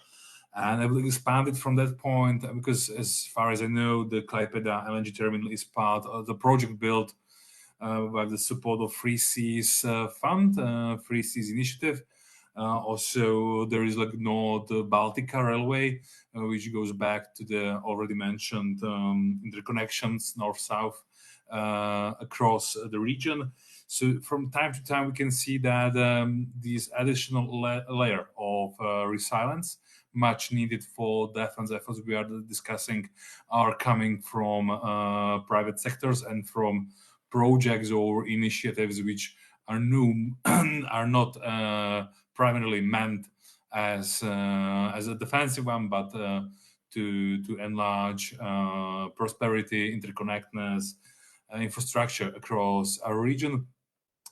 And I will expand it from that point, because as far as I know, the Klaipėda LNG terminal is part of the project built by the support of Free Seas Fund, Free Seas Initiative. Also, there is like North Baltica Railway, which goes back to the already mentioned interconnections north-south across the region. So from time to time, we can see that this additional layer of resilience, much needed for defense efforts we are discussing, are coming from private sectors and from projects or initiatives which are new, are not primarily meant as a defensive one, but to enlarge prosperity, interconnectedness, infrastructure across our region.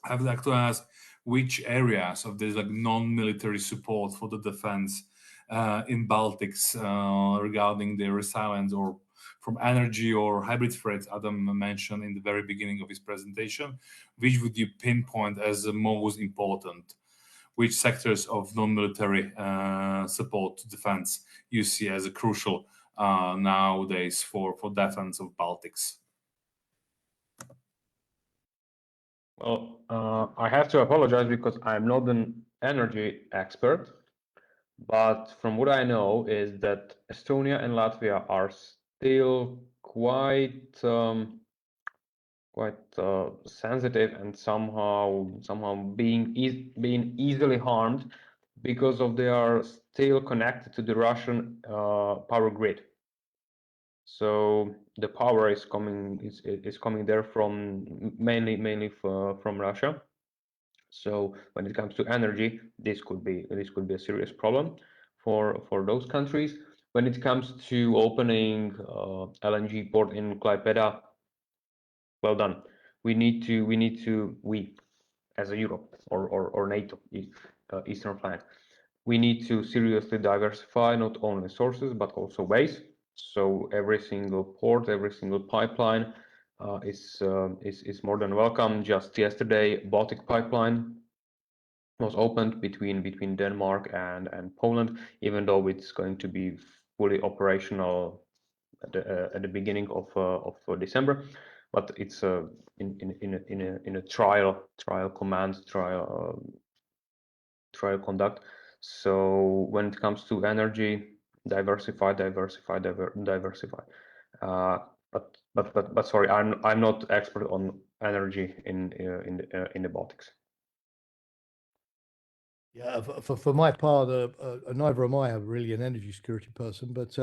I would like to ask, which areas of this like non-military support for the defense in Baltics regarding their resilience or from energy or hybrid threats Adam mentioned in the very beginning of his presentation, which would you pinpoint as the most important? Which sectors of non-military support to defense you see as a crucial nowadays for defense of Baltics? Well, I have to apologize because I'm not an energy expert, but from what I know is that Estonia and Latvia are still quite sensitive and somehow being easily harmed because of they are still connected to the Russian power grid. So the power is coming there from mainly from Russia. So when it comes to energy, this could be a serious problem for those countries. When it comes to opening LNG port in Klaipėda, well done. We as a Europe or NATO, Eastern flank, we need to seriously diversify not only sources but also ways. So every single port, every single pipeline is more than welcome. Just yesterday, Baltic pipeline was opened between Denmark and Poland, even though it's going to be fully operational at the beginning of December. But it's in a trial conduct. So when it comes to energy, diversify. But sorry, I'm not expert on energy in the Baltics. Yeah, for my part, neither am I really an energy security person, but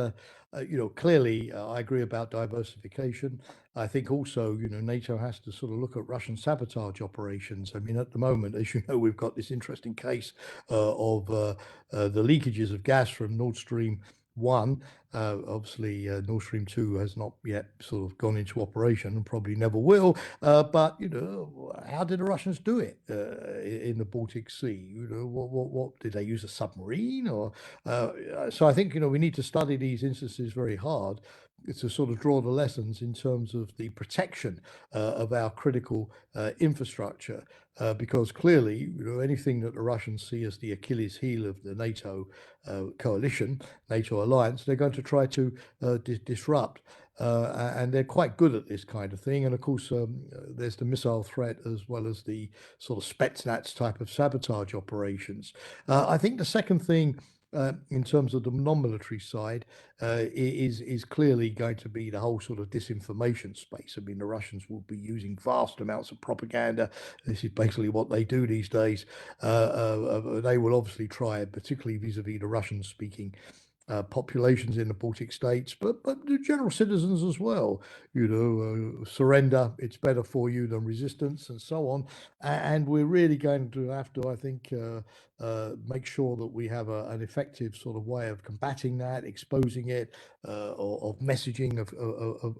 clearly I agree about diversification. I think also, NATO has to sort of look at Russian sabotage operations. I mean, at the moment, as you know, we've got this interesting case of the leakages of gas from Nord Stream 1. Obviously, Nord Stream 2 has not yet sort of gone into operation and probably never will. But how did the Russians do it in the Baltic Sea? What did they use, a submarine? Or so I think we need to study these instances very hard to sort of draw the lessons in terms of the protection of our critical infrastructure, because clearly, anything that the Russians see as the Achilles heel of the NATO coalition, NATO alliance, they're going to try to disrupt. And they're quite good at this kind of thing. And of course, there's the missile threat as well as the sort of Spetsnaz type of sabotage operations. I think the second thing, in terms of the non-military side, is clearly going to be the whole sort of disinformation space. I mean, the Russians will be using vast amounts of propaganda. This is basically what they do these days. They will obviously try, particularly vis-a-vis the Russian-speaking populations in the Baltic states, but the general citizens as well. Surrender, it's better for you than resistance, and so on. And we're really going to have to, I think, make sure that we have an effective sort of way of combating that, exposing it, of messaging,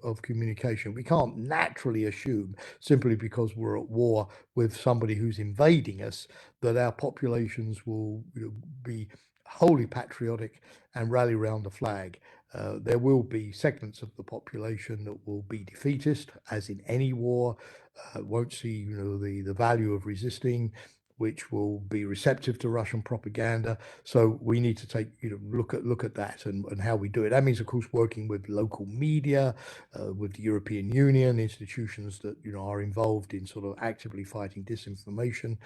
of communication. We can't naturally assume, simply because we're at war with somebody who's invading us, that our populations will be wholly patriotic and rally around the flag. There will be segments of the population that will be defeatist, as in any war, won't see the value of resisting, which will be receptive to Russian propaganda. So we need to take look at that and how we do it. That means, of course, working with local media, with the European Union, institutions that are involved in sort of actively fighting disinformation,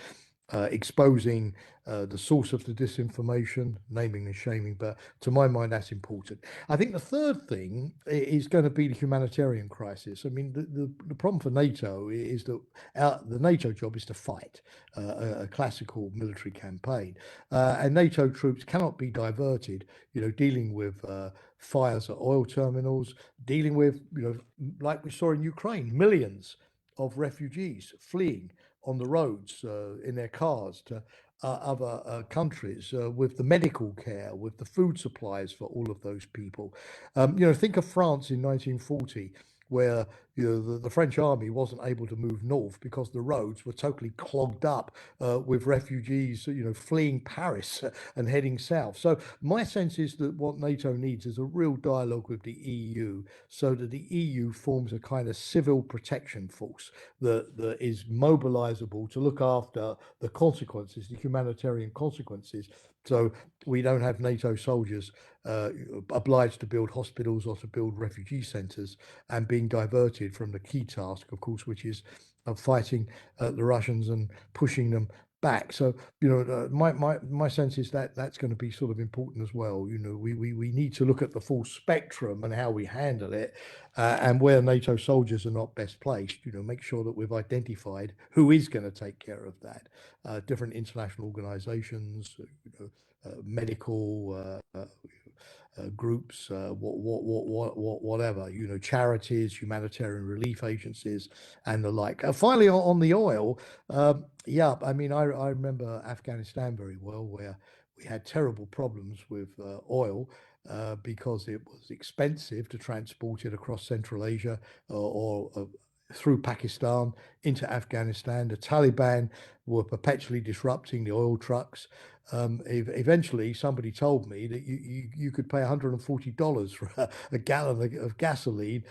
exposing the source of the disinformation, naming and shaming. But to my mind, that's important. I think the third thing is going to be the humanitarian crisis. I mean, the problem for NATO is that the NATO job is to fight a classical military campaign, and NATO troops cannot be diverted, dealing with fires at oil terminals, dealing with, like we saw in Ukraine, millions of refugees fleeing on the roads in their cars to other countries, with the medical care, with the food supplies for all of those people. Think of France in 1940, where the French army wasn't able to move north because the roads were totally clogged up with refugees, fleeing Paris and heading south. So my sense is that what NATO needs is a real dialogue with the EU, so that the EU forms a kind of civil protection force that is mobilizable to look after the consequences, the humanitarian consequences. So we don't have NATO soldiers obliged to build hospitals or to build refugee centers and being diverted from the key task, of course, which is fighting the Russians and pushing them back. So, my sense is that that's going to be sort of important as well. We need to look at the full spectrum and how we handle it, and where NATO soldiers are not best placed, make sure that we've identified who is going to take care of that. Different international organizations, medical groups, whatever, charities, humanitarian relief agencies, and the like. Finally, on the oil, yeah, I mean, I remember Afghanistan very well, where we had terrible problems with oil because it was expensive to transport it across Central Asia or through Pakistan into Afghanistan. The Taliban were perpetually disrupting the oil trucks. Eventually, somebody told me that you could pay $140 for a gallon of gasoline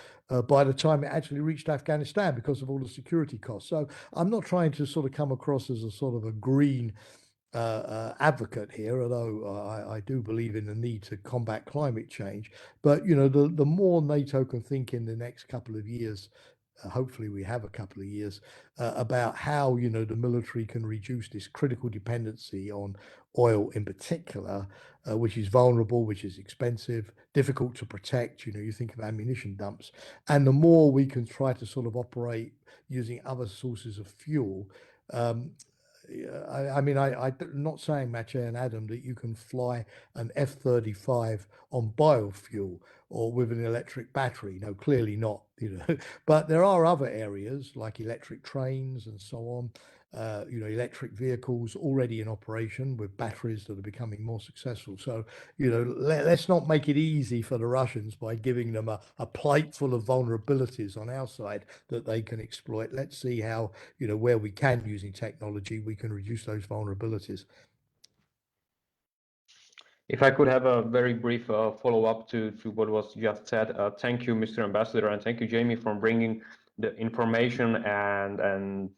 by the time it actually reached Afghanistan because of all the security costs. So I'm not trying to sort of come across as a sort of a green advocate here, although I do believe in the need to combat climate change. But the more NATO can think in the next couple of years, hopefully we have a couple of years, about how the military can reduce this critical dependency on oil in particular, which is vulnerable, which is expensive, difficult to protect. You think of ammunition dumps, and the more we can try to sort of operate using other sources of fuel. I'm not saying, Maciej and Adam, that you can fly an F-35 on biofuel or with an electric battery. No, clearly not. But there are other areas like electric trains and so on. Electric vehicles already in operation with batteries that are becoming more successful. So, let's not make it easy for the Russians by giving them a plate full of vulnerabilities on our side that they can exploit. Let's see how, where we can, using technology, we can reduce those vulnerabilities. If I could have a very brief follow-up to what was just said. Thank you, Mr. Ambassador, and thank you, Jamie, for bringing the information and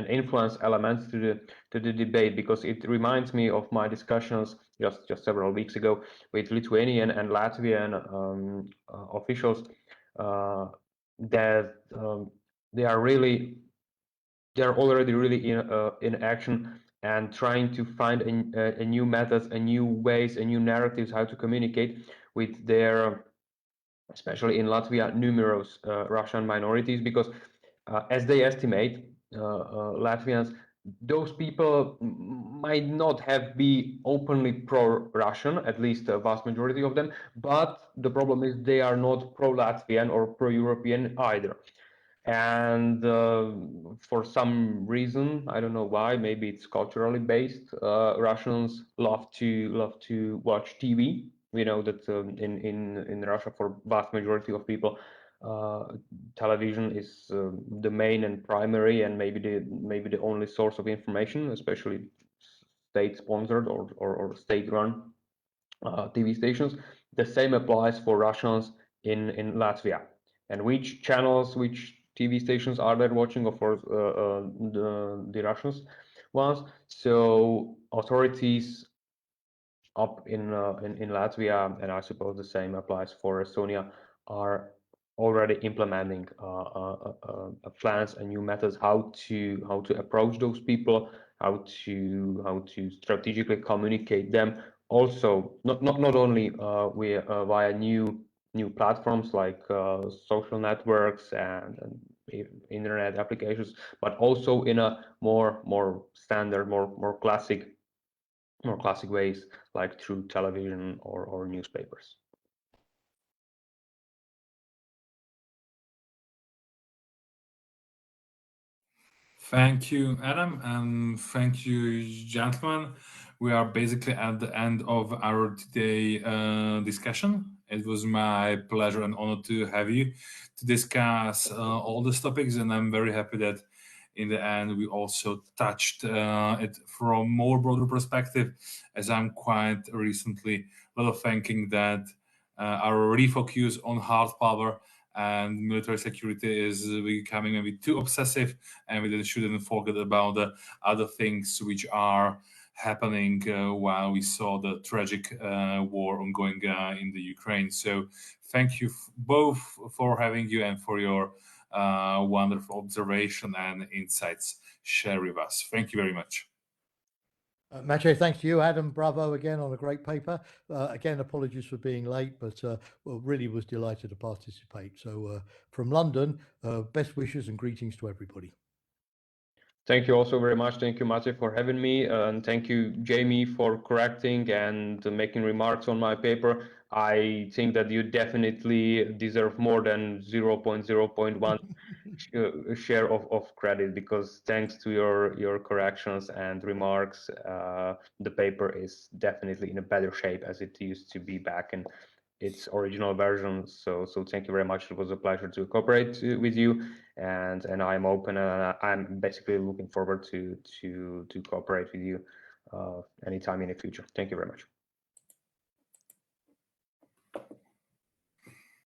influence elements to the debate, because it reminds me of my discussions just several weeks ago with Lithuanian and Latvian officials, that they're already really in action and trying to find a new methods, a new ways, a new narratives how to communicate with their, especially in Latvia, numerous Russian minorities, because as they estimate, Latvians, those people might not be openly pro-Russian, at least a vast majority of them, but the problem is they are not pro-Latvian or pro-European either. And for some reason, I don't know why, maybe it's culturally based, Russians love to watch TV. We know that in Russia, for vast majority of people, television is the main and primary and maybe the only source of information, especially state-sponsored or state-run TV stations. The same applies for Russians in Latvia. And which channels, which TV stations are they watching? Of course, the Russians ones. So authorities up in Latvia, and I suppose the same applies for Estonia, are already implementing plans and new methods how to approach those people, how to strategically communicate them. Also, not only via new platforms like social networks and internet applications, but also in a more standard, more classic ways, like through television or newspapers. Thank you, Adam, and thank you, gentlemen. We are basically at the end of our today discussion, It was my pleasure and honor to have you to discuss all these topics, and I'm very happy that in the end we also touched it from more broader perspective, as I'm quite recently a lot of thinking that our refocus on hard power and military security is becoming maybe too obsessive, and we shouldn't forget about the other things which are happening while we saw the tragic war ongoing in the Ukraine. So thank you both for having you and for your wonderful observation and insights shared with us. Thank you very much. Maciej, thanks to you. Adam, bravo again on a great paper. Again, apologies for being late, but really was delighted to participate. So from London, best wishes and greetings to everybody. Thank you also very much. Thank you, Maciej, for having me. And thank you, Jamie, for correcting and making remarks on my paper. I think that you definitely deserve more than 0.0.1 share of credit, because thanks to your corrections and remarks, the paper is definitely in a better shape as it used to be back in its original version. So thank you very much. It was a pleasure to cooperate with you, and I'm open, and I'm basically looking forward to cooperate with you anytime in the future. Thank you very much.